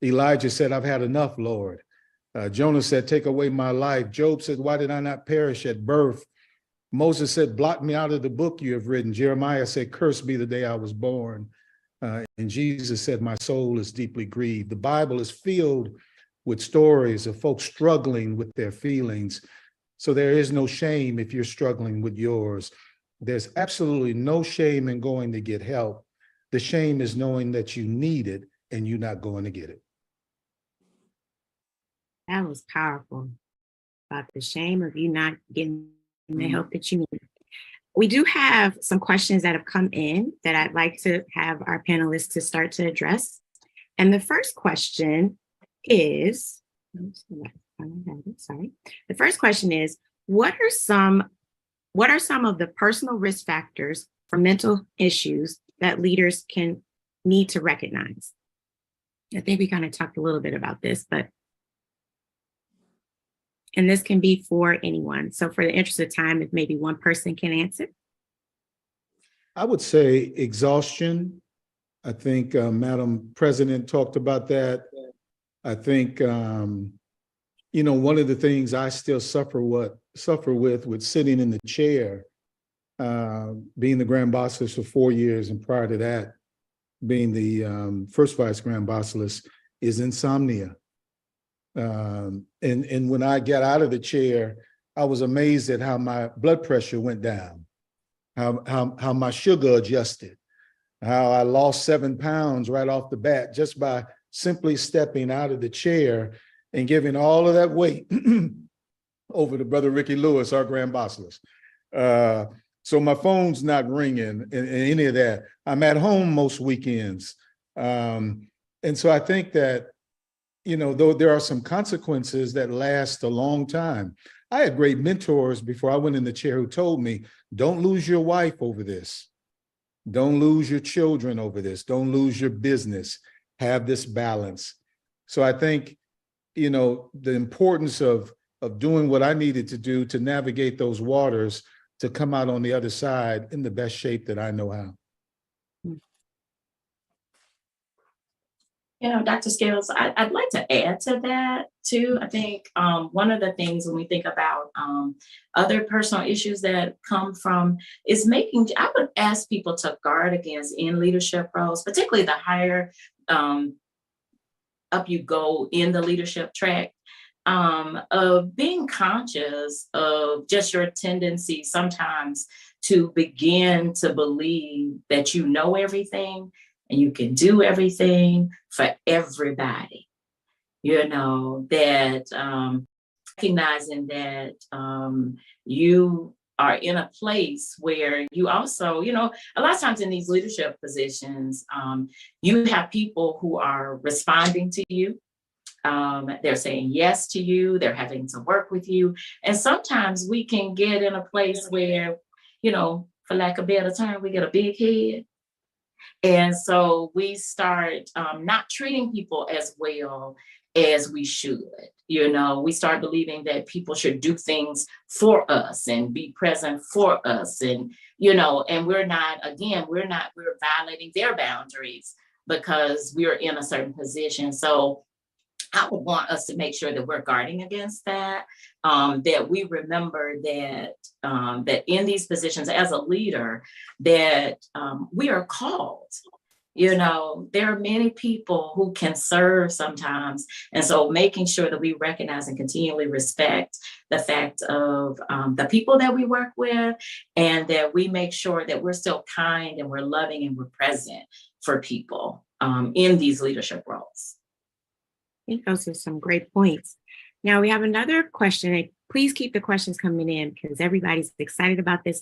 Speaker 6: Elijah said, I've had enough, Lord. Jonah said, take away my life. Job said, why did I not perish at birth? Moses said, blot me out of the book you have written. Jeremiah said, cursed be the day I was born. And Jesus said, my soul is deeply grieved. The Bible is filled with stories of folks struggling with their feelings. So there is no shame if you're struggling with yours. There's absolutely no shame in going to get help. The shame is knowing that you need it and you're not going to get it.
Speaker 5: That was powerful, about the shame of you not getting the help that you need. We do have some questions that have come in that I'd like to have our panelists to start to address. And the first question is, the first question is, what are some of the personal risk factors for mental issues that leaders can need to recognize? I think we kind of talked a little bit about this, and this can be for anyone. So for the interest of time, if maybe one person can answer.
Speaker 6: I would say exhaustion. I think Madam President talked about that. I think, one of the things I still suffer with sitting in the chair, being the Grand Basilisk for 4 years, and prior to that, being the first Vice Grand Basilisk, is insomnia. And when I got out of the chair, I was amazed at how my blood pressure went down, how my sugar adjusted, how I lost 7 pounds right off the bat just by simply stepping out of the chair and giving all of that weight over to Brother Ricky Lewis, our Grand Basilisk. So my phone's not ringing and any of that. I'm at home most weekends. And so I think that, though there are some consequences that last a long time. I had great mentors before I went in the chair who told me, don't lose your wife over this. Don't lose your children over this. Don't lose your business. Have this balance. So I think, the importance of doing what I needed to do to navigate those waters to come out on the other side in the best shape that I know how.
Speaker 1: Dr. Scales, I'd like to add to that too. I think one of the things when we think about other personal issues that come from is I would ask people to guard against in leadership roles, particularly the higher up you go in the leadership track, of being conscious of just your tendency sometimes to begin to believe that you know everything and you can do everything for everybody, that recognizing that you are in a place where you also, a lot of times in these leadership positions, you have people who are responding to you. They're saying yes to you, they're having to work with you. And sometimes we can get in a place where, for lack of a better term, we get a big head. And so we start not treating people as well as we should. We start believing that people should do things for us and be present for us. And, and we're violating their boundaries because we're in a certain position. So I would want us to make sure that we're guarding against that, that we remember that that in these positions as a leader, that we are called. There are many people who can serve sometimes. And so making sure that we recognize and continually respect the fact of the people that we work with, and that we make sure that we're still kind and we're loving and we're present for people in these leadership roles.
Speaker 5: I think those are some great points. Now we have another question. Please keep the questions coming in because everybody's excited about this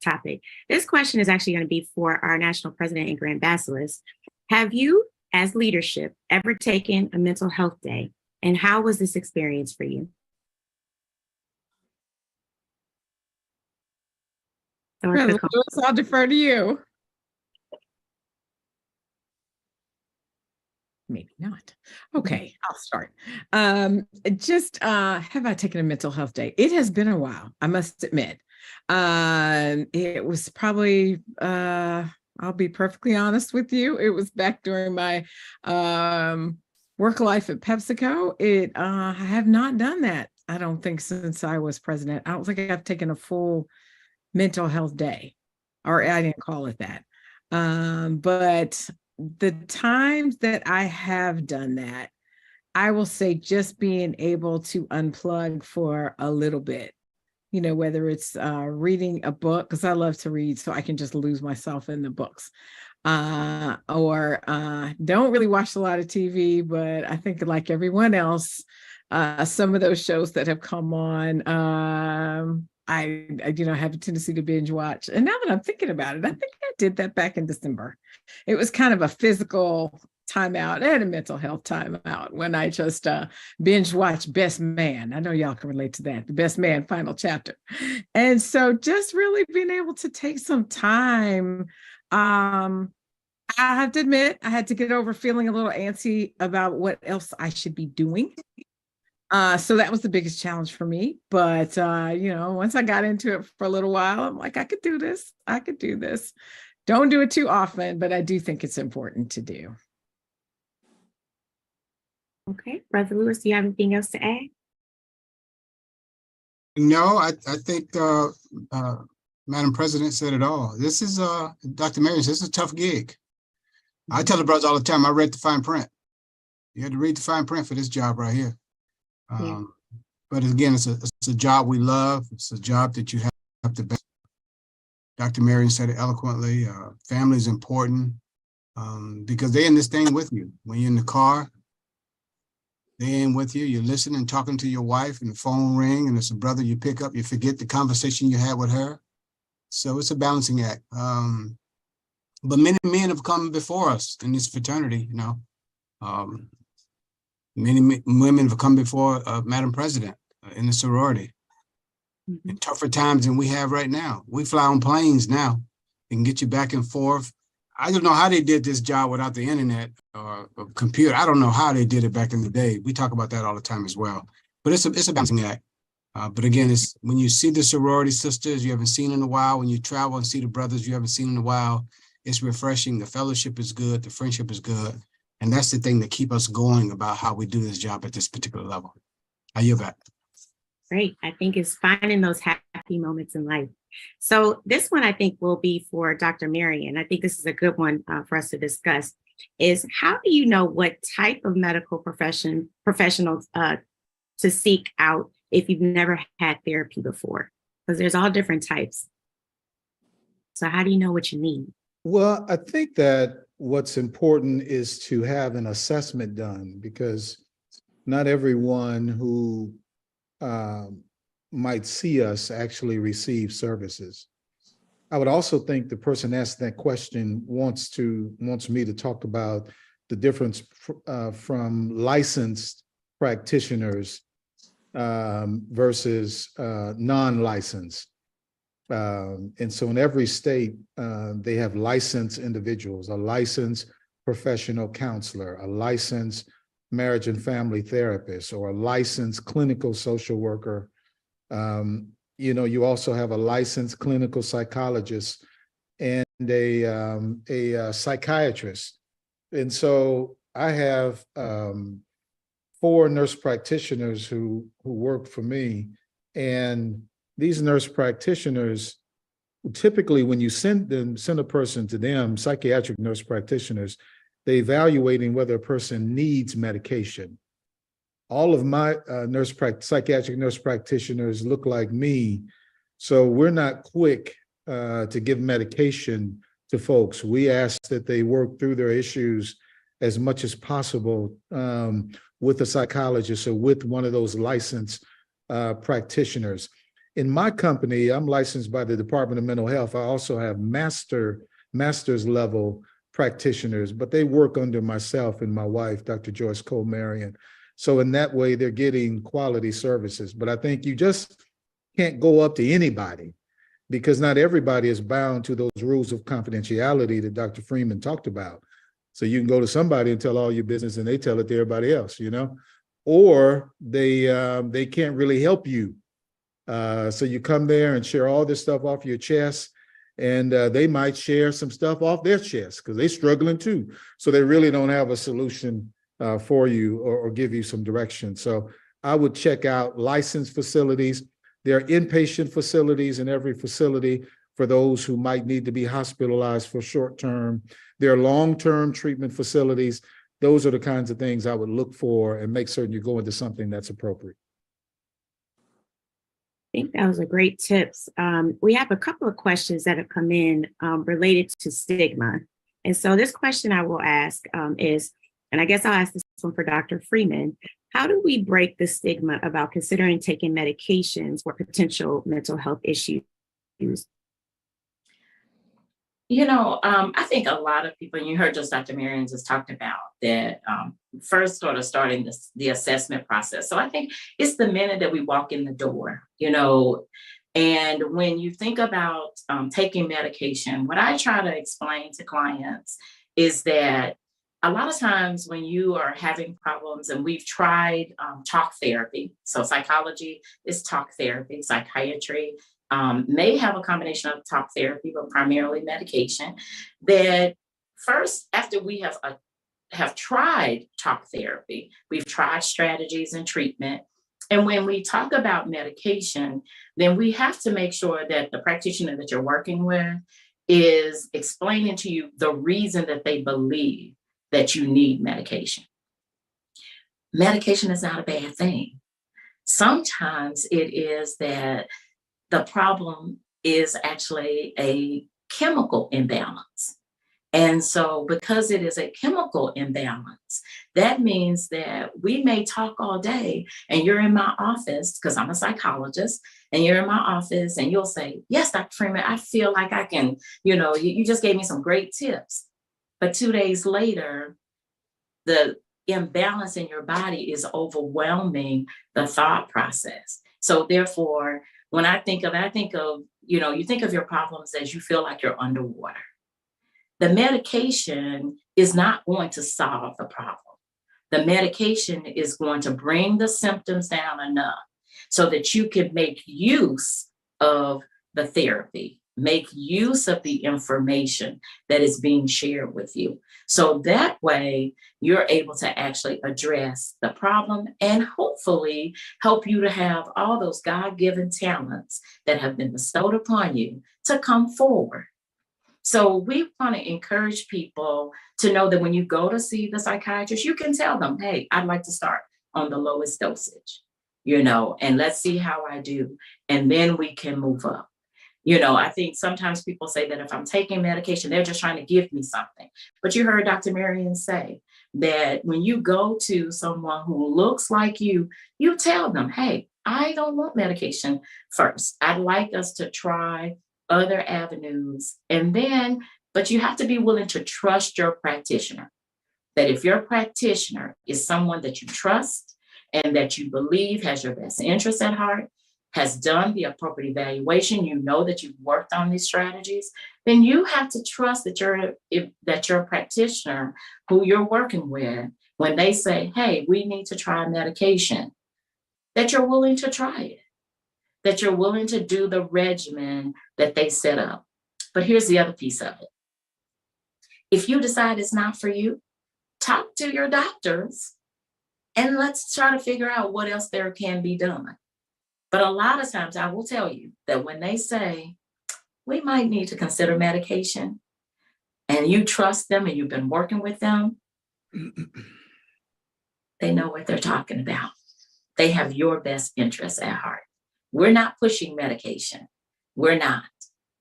Speaker 5: topic. This question is actually going to be for our National President and Grand Basilisk. Have you, as leadership, ever taken a mental health day? And how was this experience for you?
Speaker 3: Lewis, I'll defer to you. Maybe not. Okay, I'll start. Have I taken a mental health day? It has been a while, I must admit. It was probably, I'll be perfectly honest with you, it was back during my work life at PepsiCo. I have not done that, I don't think, since I was president. I don't think I've taken a full mental health day, or I didn't call it that. But the times that I have done that, I will say just being able to unplug for a little bit, you know, whether it's reading a book, because I love to read, so I can just lose myself in the books. Or don't really watch a lot of TV, but I think like everyone else, some of those shows that have come on, I have a tendency to binge watch. And now that I'm thinking about it, I think I did that back in December. It was kind of a physical timeout and a mental health timeout when I just binge watched Best Man. I know y'all can relate to that, the Best Man final chapter. And so just really being able to take some time. I have to admit, I had to get over feeling a little antsy about what else I should be doing. So that was the biggest challenge for me. But, once I got into it for a little while, I'm like, I could do this. I could do this. Don't do it too often, but I do think it's important to do.
Speaker 5: Okay, Brother Lewis, do you have anything else to add?
Speaker 4: No, I think Madam President said it all. This is Dr. Marion, this is a tough gig. I tell the brothers all the time, I read the fine print. You had to read the fine print for this job right here. But again, it's a job we love. It's a job that you have to be. Dr. Marion said it eloquently. Family is important because they're in this thing with you. When you're in the car, they're in with you. You're listening, talking to your wife, and the phone ring, and it's a brother you pick up. You forget the conversation you had with her. So it's a balancing act. But many men have come before us in this fraternity, many women have come before Madam President in the sorority. In tougher times than we have right now. We fly on planes now and get you back and forth. I don't know how they did this job without the internet or computer. I don't know how they did it back in the day. We talk about that all the time as well. But it's a balancing act. But again, it's when you see the sorority sisters you haven't seen in a while, when you travel and see the brothers you haven't seen in a while, it's refreshing. The fellowship is good. The friendship is good. And that's the thing that keep us going about how we do this job at this particular level. I yield back.
Speaker 5: Great. I think it's finding those happy moments in life. So this one I think will be for Dr. Marion. I think this is a good one for us to discuss is how do you know what type of medical professionals to seek out if you've never had therapy before? Because there's all different types. So how do you know what you need?
Speaker 6: Well, I think that what's important is to have an assessment done because not everyone who might see us actually receive services. I would also think the person asking that question wants me to talk about the difference from licensed practitioners versus non-licensed. And so in every state, they have licensed individuals, a licensed professional counselor, a licensed marriage and family therapist, or a licensed clinical social worker. You also have a licensed clinical psychologist and a psychiatrist. And so I have 4 nurse practitioners who work for me. And these nurse practitioners, typically when you send a person to them, psychiatric nurse practitioners, they're evaluating whether a person needs medication. All of my psychiatric nurse practitioners look like me, so we're not quick to give medication to folks. We ask that they work through their issues as much as possible with a psychologist or with one of those licensed practitioners. In my company, I'm licensed by the Department of Mental Health. I also have master's level practitioners, but they work under myself and my wife, Dr. Joyce Cole Marion. So in that way, they're getting quality services. But I think you just can't go up to anybody because not everybody is bound to those rules of confidentiality that Dr. Freeman talked about. So you can go to somebody and tell all your business and they tell it to everybody else, or they can't really help you. So you come there and share all this stuff off your chest, and they might share some stuff off their chest because they're struggling too. So they really don't have a solution for you or give you some direction. So I would check out licensed facilities. There are inpatient facilities in every facility for those who might need to be hospitalized for short term. There are long-term treatment facilities. Those are the kinds of things I would look for and make certain you go into something that's appropriate.
Speaker 5: I think that was a great tips. We have a couple of questions that have come in related to stigma. And so this question I will ask is, and I guess I'll ask this one for Dr. Freeman, how do we break the stigma about considering taking medications for potential mental health issues?
Speaker 1: You know, I think a lot of people, and you heard just Dr. Marion just talked about that first sort of starting the assessment process. So I think it's the minute that we walk in the door, you know, and when you think about taking medication, what I try to explain to clients is that a lot of times when you are having problems, and we've tried talk therapy, so psychology is talk therapy, psychiatry may have a combination of talk therapy, but primarily medication, that first, after we have tried talk therapy, we've tried strategies and treatment. And when we talk about medication, then we have to make sure that the practitioner that you're working with is explaining to you the reason that they believe that you need medication. Medication is not a bad thing. Sometimes it is that the problem is actually a chemical imbalance. And so because it is a chemical imbalance, that means that we may talk all day and you're in my office, because I'm a psychologist, and you're in my office and you'll say, yes, Dr. Freeman, I feel like I can, you know, you just gave me some great tips. But 2 days later, the imbalance in your body is overwhelming the thought process. So therefore, when I think of, you know, you think of your problems as you feel like you're underwater. The medication is not going to solve the problem. The medication is going to bring the symptoms down enough so that you can make use of the therapy, make use of the information that is being shared with you. So that way you're able to actually address the problem and hopefully help you to have all those God-given talents that have been bestowed upon you to come forward. So we want to encourage people to know that when you go to see the psychiatrist, you can tell them, hey, I'd like to start on the lowest dosage, you know, and let's see how I do. And then we can move up. You know, I think sometimes people say that if I'm taking medication, they're just trying to give me something. But you heard Dr. Marion say that when you go to someone who looks like you tell them, hey, I don't want medication first. I'd like us to try other avenues. And then, but you have to be willing to trust your practitioner. That if your practitioner is someone that you trust and that you believe has your best interest at heart, has done the appropriate evaluation, you know that you've worked on these strategies, then you have to trust that your practitioner who you're working with, when they say, hey, we need to try medication, that you're willing to try it, that you're willing to do the regimen that they set up. But here's the other piece of it. If you decide it's not for you, talk to your doctors and let's try to figure out what else there can be done. But a lot of times I will tell you that when they say, we might need to consider medication, and you trust them and you've been working with them, they know what they're talking about. They have your best interests at heart. We're not pushing medication. We're not.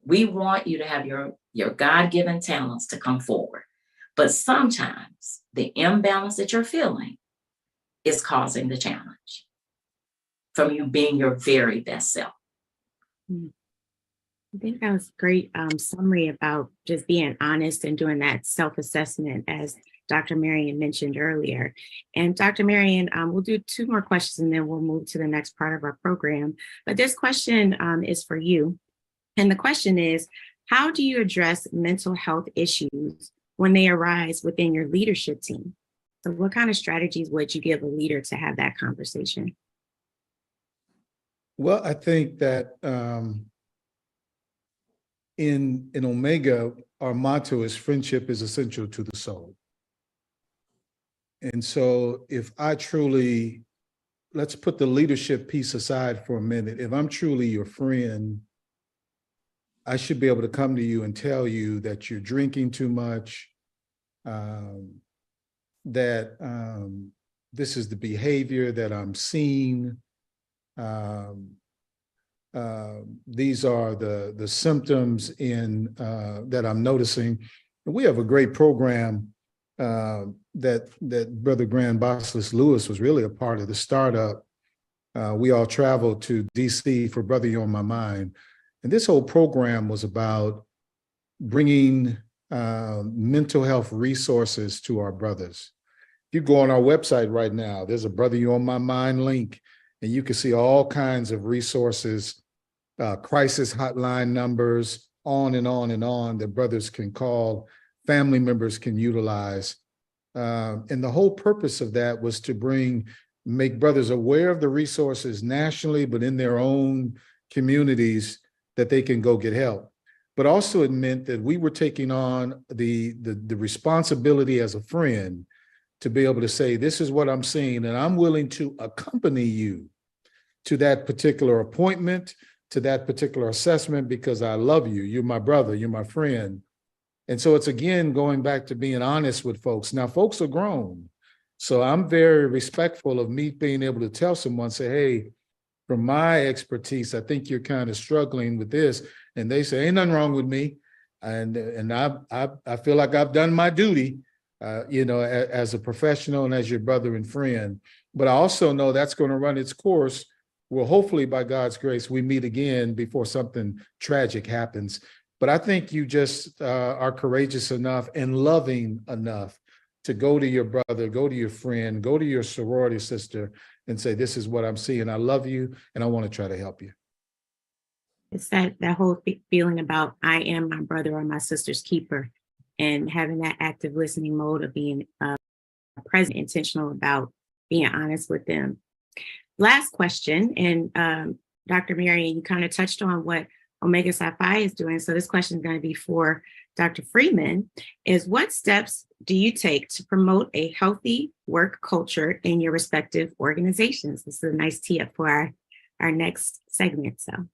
Speaker 1: We want you to have your God-given talents to come forward. But sometimes the imbalance that you're feeling is causing the challenge from you being your very best self.
Speaker 5: I think that was a great summary about just being honest and doing that self-assessment, as Dr. Marion mentioned earlier. And Dr. Marion, we'll do 2 more questions and then we'll move to the next part of our program. But this question is for you. And the question is, how do you address mental health issues when they arise within your leadership team? So what kind of strategies would you give a leader to have that conversation?
Speaker 6: Well, I think that in Omega, our motto is friendship is essential to the soul. And so if I truly let's put the leadership piece aside for a minute. If I'm truly your friend, I should be able to come to you and tell you that you're drinking too much, that this is the behavior that I'm seeing. These are the symptoms that I'm noticing. And we have a great program that Brother Grant Bosselus Lewis was really a part of the startup. We all traveled to DC for Brother You're on My Mind. And this whole program was about bringing mental health resources to our brothers. If you go on our website right now, there's a Brother You're on My Mind link, and you can see all kinds of resources, crisis hotline numbers, on and on and on that brothers can call, family members can utilize. And the whole purpose of that was to make brothers aware of the resources nationally, but in their own communities that they can go get help. But also it meant that we were taking on the responsibility as a friend to be able to say, this is what I'm seeing, and I'm willing to accompany you to that particular appointment, to that particular assessment, because I love you. You're my brother, you're my friend. And so it's, again, going back to being honest with folks. Now, folks are grown. So I'm very respectful of me being able to tell someone, say, hey, from my expertise, I think you're kind of struggling with this. And they say, ain't nothing wrong with me. And I feel like I've done my duty, as a professional and as your brother and friend. But I also know that's going to run its course. Well, hopefully, by God's grace, we meet again before something tragic happens. But I think you just are courageous enough and loving enough to go to your brother, go to your friend, go to your sorority sister and say, this is what I'm seeing. I love you, and I want to try to help you.
Speaker 5: It's that whole feeling about I am my brother or my sister's keeper, and having that active listening mode of being present, intentional about being honest with them. Last question, and Dr. Marion, you kind of touched on what Omega Psi Phi is doing. So this question is going to be for Dr. Freeman, is what steps do you take to promote a healthy work culture in your respective organizations? This is a nice tee up for our next segment. So,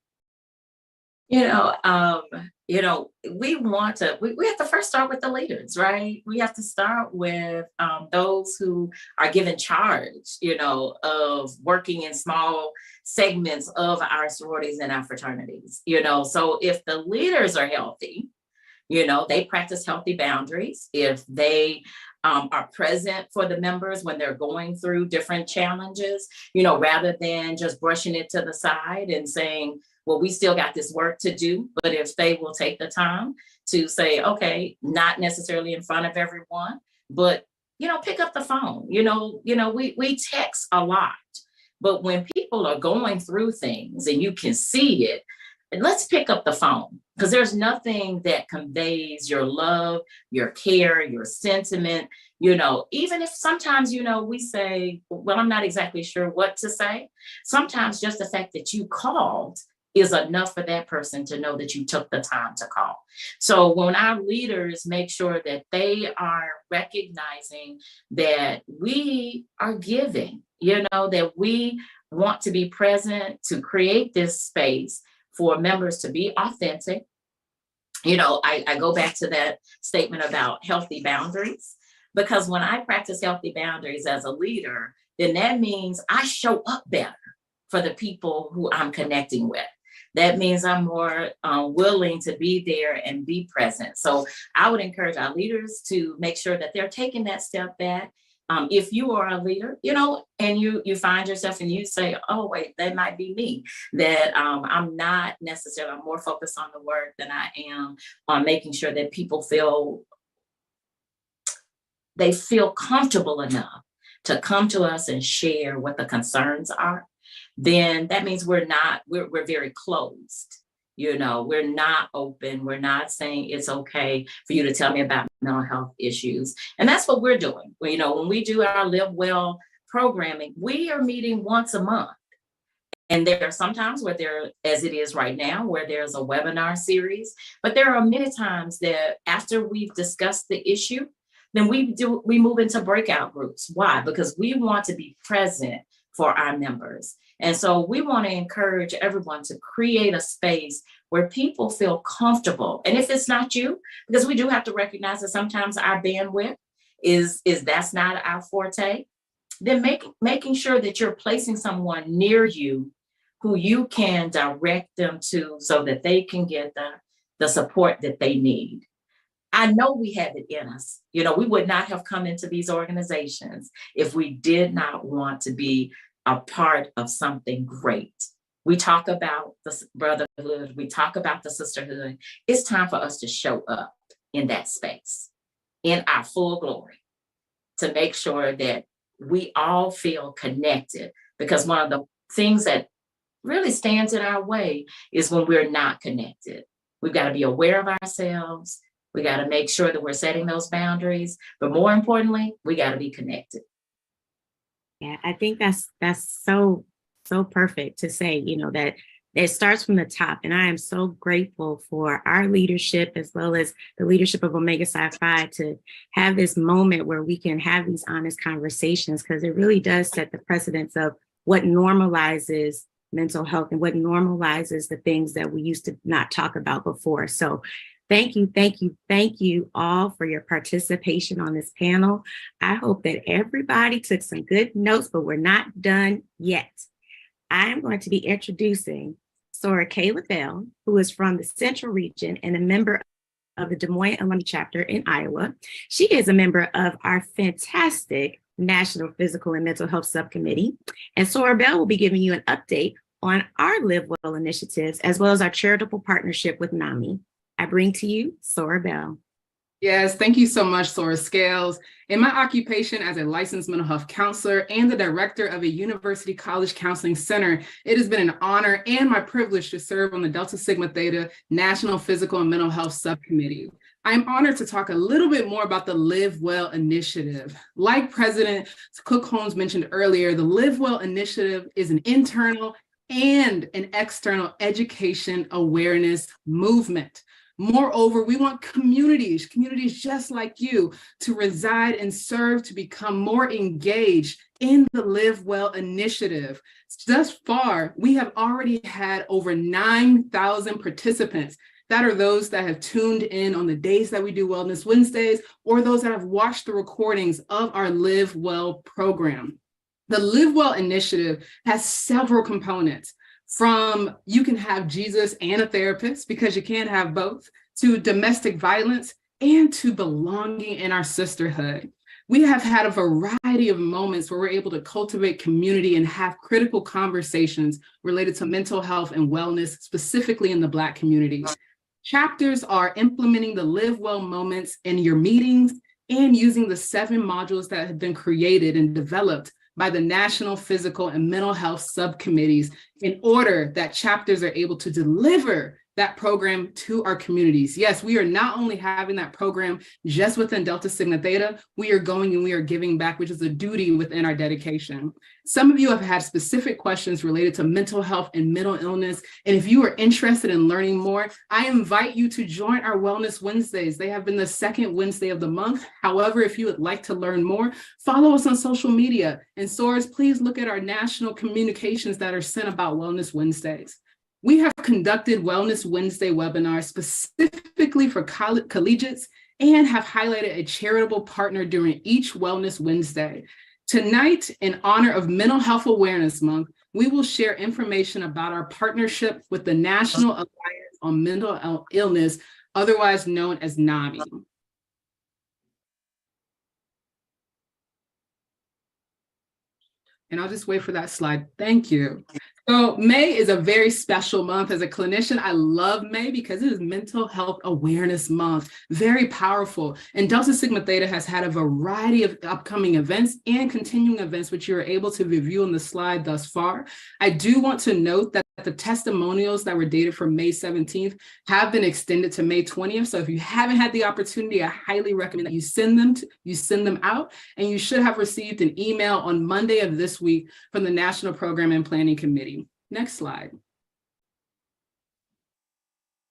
Speaker 1: we have to first start with the leaders, right? We have to start with those who are given charge, of working in small segments of our sororities and our fraternities, so if the leaders are healthy, they practice healthy boundaries. If they are present for the members when they're going through different challenges, rather than just brushing it to the side and saying, well, we still got this work to do. But if they will take the time to say, okay, not necessarily in front of everyone, but, pick up the phone, we text a lot, but when people are going through things and you can see it, let's pick up the phone, because there's nothing that conveys your love, your care, your sentiment, even if sometimes, we say, well, I'm not exactly sure what to say. Sometimes just the fact that you called is enough for that person to know that you took the time to call. So when our leaders make sure that they are recognizing that we are giving, that we want to be present to create this space for members to be authentic. I go back to that statement about healthy boundaries, because when I practice healthy boundaries as a leader, then that means I show up better for the people who I'm connecting with. That means I'm more willing to be there and be present. So I would encourage our leaders to make sure that they're taking that step back. If you are a leader, and you find yourself and you say, oh, wait, that might be me, that I'm not necessarily, I'm more focused on the work than I am on making sure that people feel comfortable enough to come to us and share what the concerns are. Then that means we're very closed. We're not open. We're not saying it's okay for you to tell me about mental health issues. And that's what we're doing. When we do our Live Well programming, we are meeting once a month. And there are sometimes where as it is right now, where there's a webinar series, but there are many times that after we've discussed the issue, then we move into breakout groups. Why? Because we want to be present for our members. And so we want to encourage everyone to create a space where people feel comfortable. And if it's not you, because we do have to recognize that sometimes our bandwidth is that's not our forte, then making sure that you're placing someone near you who you can direct them to so that they can get the support that they need. I know we have it in us. You know, we would not have come into these organizations if we did not want to be a part of something great. We talk about the brotherhood, we talk about the sisterhood. It's time for us to show up in that space in our full glory to make sure that we all feel connected, because one of the things that really stands in our way is when we're not connected. We've got to be aware of ourselves. We got to make sure that we're setting those boundaries, but more importantly, we got to be connected.
Speaker 5: Yeah, I think that's so perfect to say, you know, that it starts from the top. And I am so grateful for our leadership as well as the leadership of Omega Psi Phi to have this moment where we can have these honest conversations, because it really does set the precedence of what normalizes mental health and what normalizes the things that we used to not talk about before. So thank you all for your participation on this panel. I hope that everybody took some good notes, but we're not done yet. I'm going to be introducing Sora Kayla Bell, who is from the Central Region and a member of the Des Moines Alumni Chapter in Iowa. She is a member of our fantastic National Physical and Mental Health Subcommittee. And Sora Bell will be giving you an update on our Live Well initiatives, as well as our charitable partnership with NAMI. I bring to you Sora Bell.
Speaker 7: Yes, thank you so much, Sora Scales. In my occupation as a licensed mental health counselor and the director of a University College Counseling Center, it has been an honor and my privilege to serve on the Delta Sigma Theta National Physical and Mental Health Subcommittee. I'm honored to talk a little bit more about the Live Well initiative. Like President Cook Holmes mentioned earlier, the Live Well initiative is an internal and an external education awareness movement. Moreover, we want communities just like you, to reside and serve to become more engaged in the Live Well initiative. Thus far, we have already had over 9,000 participants. That are those that have tuned in on the days that we do Wellness Wednesdays, or those that have watched the recordings of our Live Well program. The Live Well initiative has several components. From you can have Jesus and a therapist, because you can't have both, to domestic violence, and to belonging in our sisterhood. We have had a variety of moments where we're able to cultivate community and have critical conversations related to mental health and wellness, specifically in the Black community. Chapters are implementing the Live Well moments in your meetings and using the 7 modules that have been created and developed by the National Physical and Mental Health Subcommittees in order that chapters are able to deliver that program to our communities. Yes, we are not only having that program just within Delta Sigma Theta, we are going and we are giving back, which is a duty within our dedication. Some of you have had specific questions related to mental health and mental illness. And if you are interested in learning more, I invite you to join our Wellness Wednesdays. They have been the second Wednesday of the month. However, if you would like to learn more, follow us on social media. And Soars, please look at our national communications that are sent about Wellness Wednesdays. We have conducted Wellness Wednesday webinars specifically for collegiates and have highlighted a charitable partner during each Wellness Wednesday. Tonight, in honor of Mental Health Awareness Month, we will share information about our partnership with the National Alliance on Mental Illness, otherwise known as NAMI. And I'll just wait for that slide. Thank you. So May is a very special month. As a clinician, I love May because it is Mental Health Awareness Month. Very powerful. And Delta Sigma Theta has had a variety of upcoming events and continuing events, which you are able to review on the slide thus far. I do want to note that the testimonials that were dated from May 17th have been extended to May 20th. So if you haven't had the opportunity, I highly recommend that you send them out, and you should have received an email on Monday of this week from the National Program and Planning Committee. Next slide.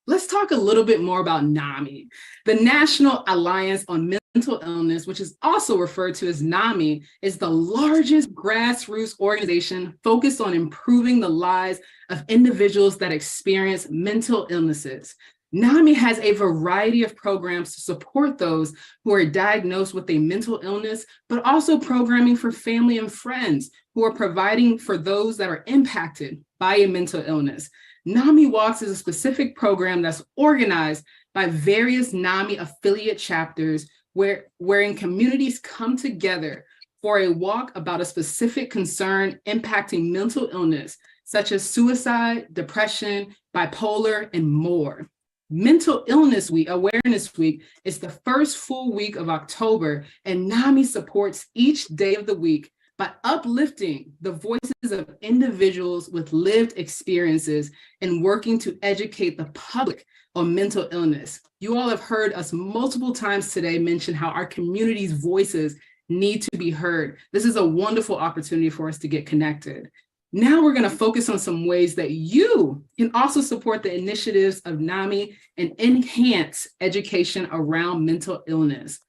Speaker 7: Let's talk a little bit more about NAMI, the National Alliance on Mental illness, which is also referred to as NAMI, is the largest grassroots organization focused on improving the lives of individuals that experience mental illnesses. NAMI has a variety of programs to support those who are diagnosed with a mental illness, but also programming for family and friends who are providing for those that are impacted by a mental illness. NAMI Walks is a specific program that's organized by various NAMI affiliate chapters wherein communities come together for a walk about a specific concern impacting mental illness, such as suicide, depression, bipolar, and more. Mental Illness Week, Awareness Week, is the first full week of October, and NAMI supports each day of the week by uplifting the voices of individuals with lived experiences and working to educate the public on mental illness. You all have heard us multiple times today mention how our community's voices need to be heard. This is a wonderful opportunity for us to get connected. Now we're going to focus on some ways that you can also support the initiatives of NAMI and enhance education around mental illness.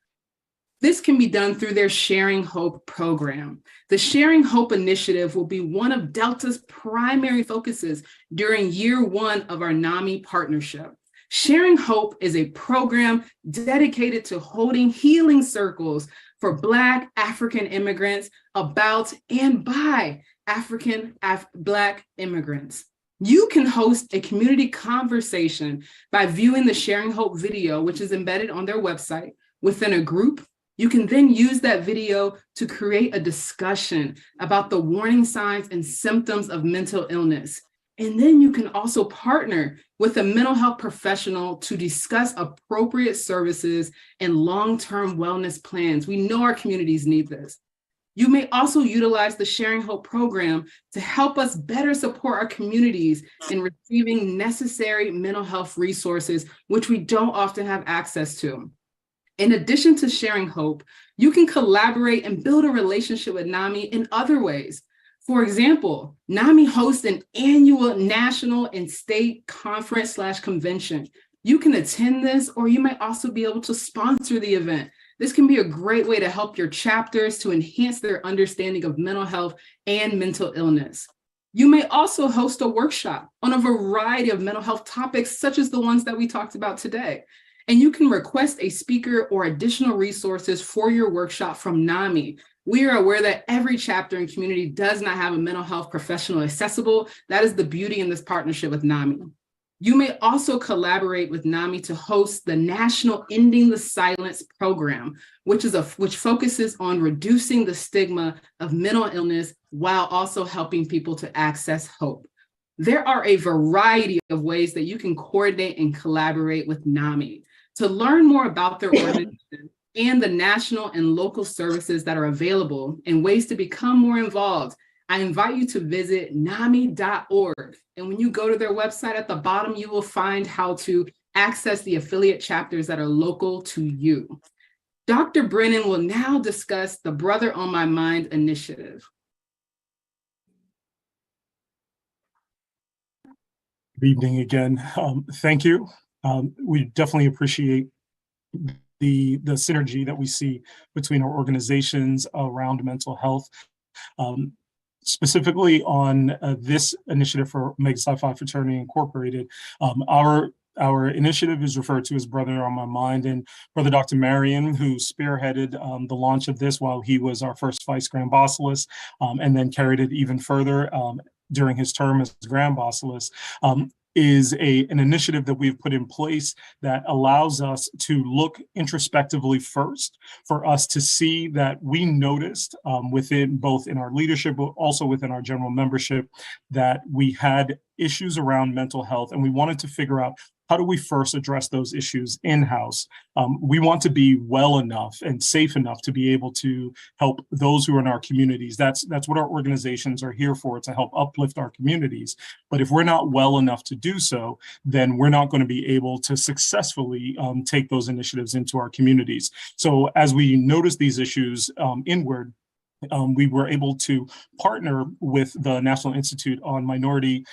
Speaker 7: This can be done through their Sharing Hope program. The Sharing Hope initiative will be one of Delta's primary focuses during year one of our NAMI partnership. Sharing Hope is a program dedicated to holding healing circles for Black African immigrants about and by Black immigrants. You can host a community conversation by viewing the Sharing Hope video, which is embedded on their website, within a group. You can then use that video to create a discussion about the warning signs and symptoms of mental illness. And then you can also partner with a mental health professional to discuss appropriate services and long-term wellness plans. We know our communities need this. You may also utilize the Sharing Hope program to help us better support our communities in receiving necessary mental health resources, which we don't often have access to. In addition to Sharing Hope, you can collaborate and build a relationship with NAMI in other ways. For example, NAMI hosts an annual national and state conference/convention. You can attend this, or you might also be able to sponsor the event. This can be a great way to help your chapters to enhance their understanding of mental health and mental illness. You may also host a workshop on a variety of mental health topics, such as the ones that we talked about today. And you can request a speaker or additional resources for your workshop from NAMI. We are aware that every chapter and community does not have a mental health professional accessible. That is the beauty in this partnership with NAMI. You may also collaborate with NAMI to host the National Ending the Silence program, which focuses on reducing the stigma of mental illness while also helping people to access hope. There are a variety of ways that you can coordinate and collaborate with NAMI. To learn more about their organization and the national and local services that are available and ways to become more involved, I invite you to visit NAMI.org. And when you go to their website, at the bottom, you will find how to access the affiliate chapters that are local to you. Dr. Brennan will now discuss the Brother on My Mind initiative.
Speaker 2: Good evening again. Thank you. We definitely appreciate the synergy that we see between our organizations around mental health. Specifically on this initiative for Omega Psi Phi Fraternity Incorporated, our initiative is referred to as Brother on My Mind, and Brother Dr. Marion, who spearheaded the launch of this while he was our first Vice Grand Basileus, and then carried it even further during his term as Grand Basileus, is an initiative that we've put in place that allows us to look introspectively first, for us to see that we noticed within both in our leadership, but also within our general membership, that we had issues around mental health, and we wanted to figure out how do we first address those issues in-house. We want to be well enough and safe enough to be able to help those who are in our communities. That's what our organizations are here for, to help uplift our communities. But if we're not well enough to do so, then we're not going to be able to successfully take those initiatives into our communities. So as we notice these issues inward, we were able to partner with the National Institute on Minority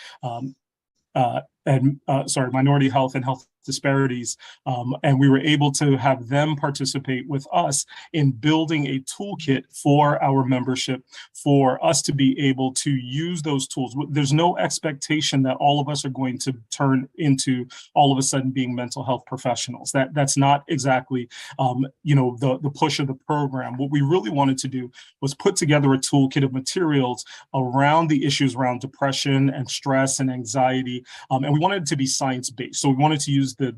Speaker 2: Health and Health disparities. And we were able to have them participate with us in building a toolkit for our membership, for us to be able to use those tools. There's no expectation that all of us are going to turn into all of a sudden being mental health professionals. That's not exactly the push of the program. What we really wanted to do was put together a toolkit of materials around the issues around depression and stress and anxiety. And we wanted it to be science-based. So we wanted to use the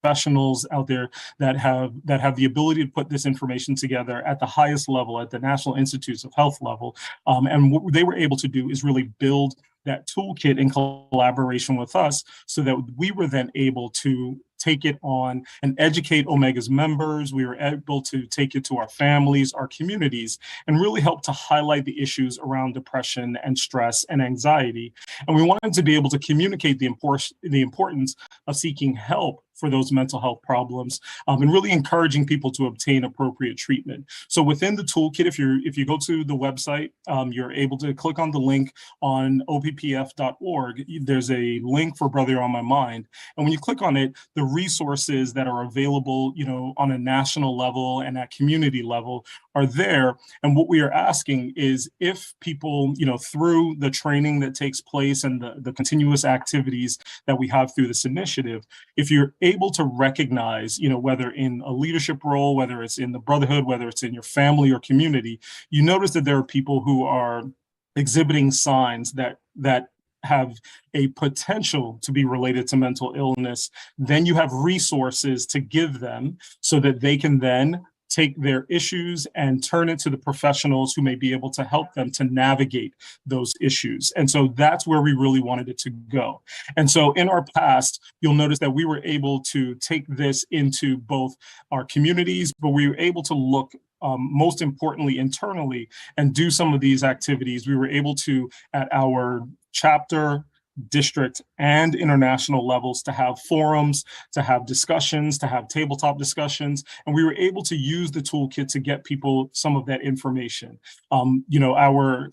Speaker 2: professionals out there that have the ability to put this information together at the highest level, at the National Institutes of Health level. And what they were able to do is really build that toolkit in collaboration with us, so that we were then able to take it on and educate Omega's members. We were able to take it to our families, our communities, and really help to highlight the issues around depression and stress and anxiety. And we wanted to be able to communicate the importance of seeking help for those mental health problems, and really encouraging people to obtain appropriate treatment. So within the toolkit, if you go to the website, you're able to click on the link on oppf.org. There's a link for Brother on My Mind. And when you click on it, the resources that are available, on a national level and at community level are there. And what we are asking is, if people, through the training that takes place and the continuous activities that we have through this initiative, if you're able to recognize, whether in a leadership role, whether it's in the brotherhood, whether it's in your family or community, you notice that there are people who are exhibiting signs that have a potential to be related to mental illness, then you have resources to give them so that they can then take their issues and turn it to the professionals who may be able to help them to navigate those issues. And so that's where we really wanted it to go. And so in our past, you'll notice that we were able to take this into both our communities, but we were able to look most importantly internally and do some of these activities. We were able to, at our chapter, district, and international levels, to have forums, to have discussions, to have tabletop discussions, and we were able to use the toolkit to get people some of that information. Our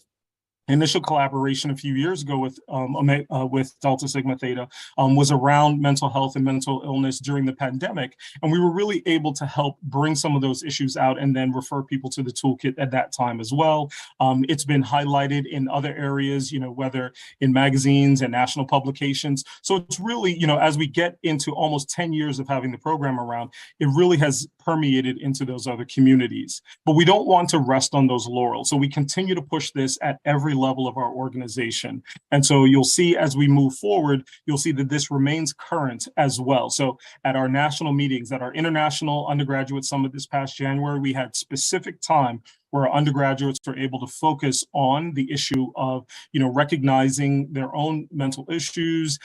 Speaker 2: initial collaboration a few years ago with Delta Sigma Theta was around mental health and mental illness during the pandemic. And we were really able to help bring some of those issues out and then refer people to the toolkit at that time as well. It's been highlighted in other areas, whether in magazines and national publications. So it's really, as we get into almost 10 years of having the program around, it really has permeated into those other communities. But we don't want to rest on those laurels. So we continue to push this at every level of our organization. And so you'll see, as we move forward, you'll see that this remains current as well. So at our national meetings, at our International Undergraduate Summit this past January, we had specific time where our undergraduates were able to focus on the issue of, recognizing their own mental issues,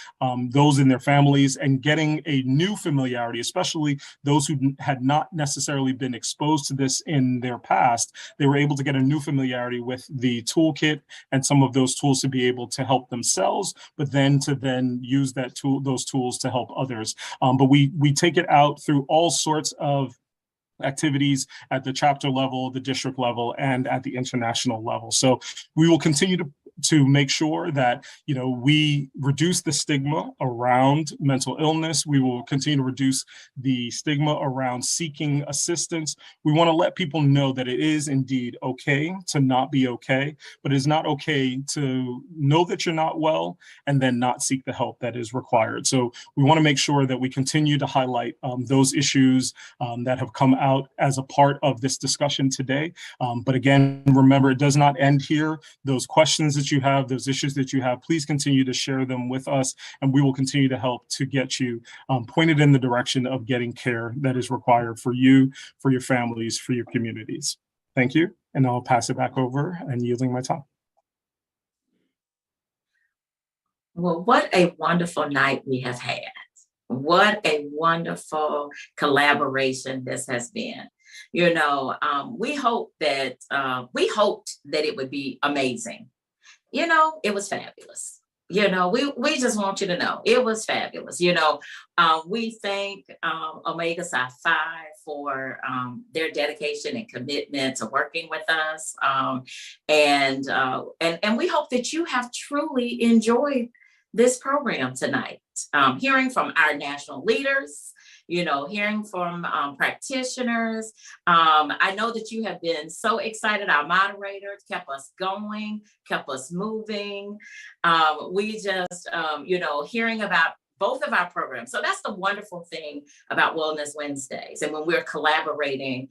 Speaker 2: those in their families, and getting a new familiarity, especially those who had not necessarily been exposed to this in their past. They were able to get a new familiarity with the toolkit and some of those tools to be able to help themselves, but then to use those tools to help others. But we take it out through all sorts of activities at the chapter level, the district level, and at the international level. So we will continue to make sure that, we reduce the stigma around mental illness. We will continue to reduce the stigma around seeking assistance. We want to let people know that it is indeed okay to not be okay, but it is not okay to know that you're not well and then not seek the help that is required. So we want to make sure that we continue to highlight those issues that have come out as a part of this discussion today. But again, remember, it does not end here. Those questions that you have, those issues that you have, please continue to share them with us, and we will continue to help to get you pointed in the direction of getting care that is required for you, for your families, for your communities. Thank you, and I'll pass it back over and yielding my time.
Speaker 1: Well, what a wonderful night we have had. What a wonderful collaboration this has been. We hoped that it would be amazing. It was fabulous. We just want you to know it was fabulous. We thank Omega Psi Phi for their dedication and commitment to working with us. And we hope that you have truly enjoyed this program tonight, hearing from our national leaders, hearing from practitioners. I know that you have been so excited. Our moderators kept us going, kept us moving. We just, hearing about both of our programs. So that's the wonderful thing about Wellness Wednesdays and when we're collaborating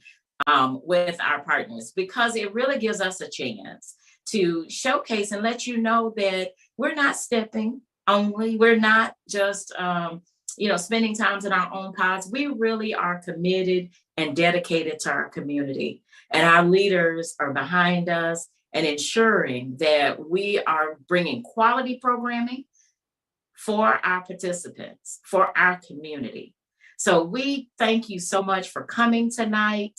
Speaker 1: with our partners, because it really gives us a chance to showcase and let you know that we're not stepping only. We're not just, spending times in our own pods. We really are committed and dedicated to our community. And our leaders are behind us and ensuring that we are bringing quality programming for our participants, for our community. So we thank you so much for coming tonight.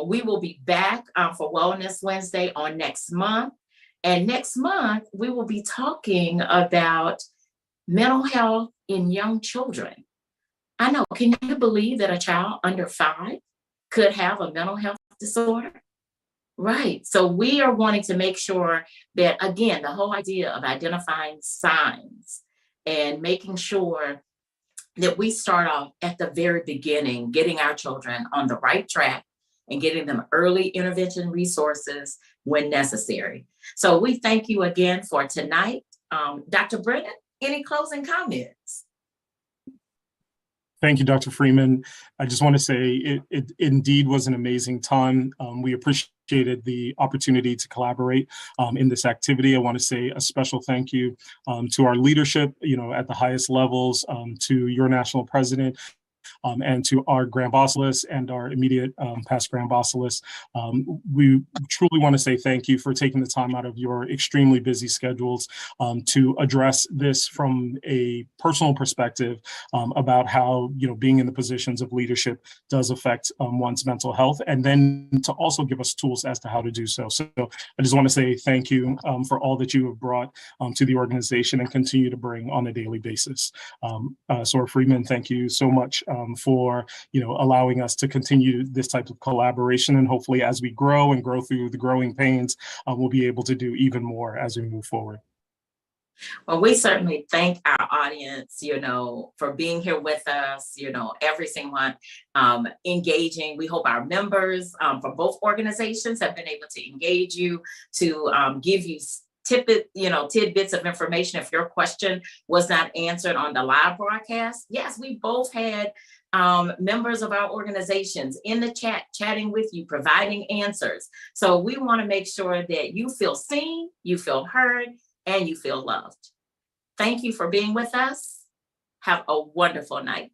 Speaker 1: We will be back for Wellness Wednesday on next month. And next month, we will be talking about mental health in young children. I know, can you believe that a child under 5 could have a mental health disorder? Right. So we are wanting to make sure that, again, the whole idea of identifying signs and making sure that we start off at the very beginning, getting our children on the right track and getting them early intervention resources when necessary. So we thank you again for tonight. Dr. Brennan, any closing comments?
Speaker 2: Thank you, Dr. Freeman. I just want to say it indeed was an amazing time. We appreciated the opportunity to collaborate in this activity. I want to say a special thank you to our leadership, at the highest levels, to your national president, and to our Grand Basileus and our immediate past Grand Basileus. We truly want to say thank you for taking the time out of your extremely busy schedules to address this from a personal perspective about how, being in the positions of leadership does affect one's mental health, and then to also give us tools as to how to do so. So I just want to say thank you for all that you have brought to the organization and continue to bring on a daily basis. Sora Freeman, thank you so much for allowing us to continue this type of collaboration, and hopefully as we grow and grow through the growing pains, we'll be able to do even more as we move forward.
Speaker 1: Well, we certainly thank our audience, for being here with us, every single one engaging. We hope our members from both organizations have been able to engage you, to give you tidbits of information if your question was not answered on the live broadcast. Yes, we both had members of our organizations in the chat, chatting with you, providing answers. So we want to make sure that you feel seen, you feel heard, and you feel loved. Thank you for being with us. Have a wonderful night.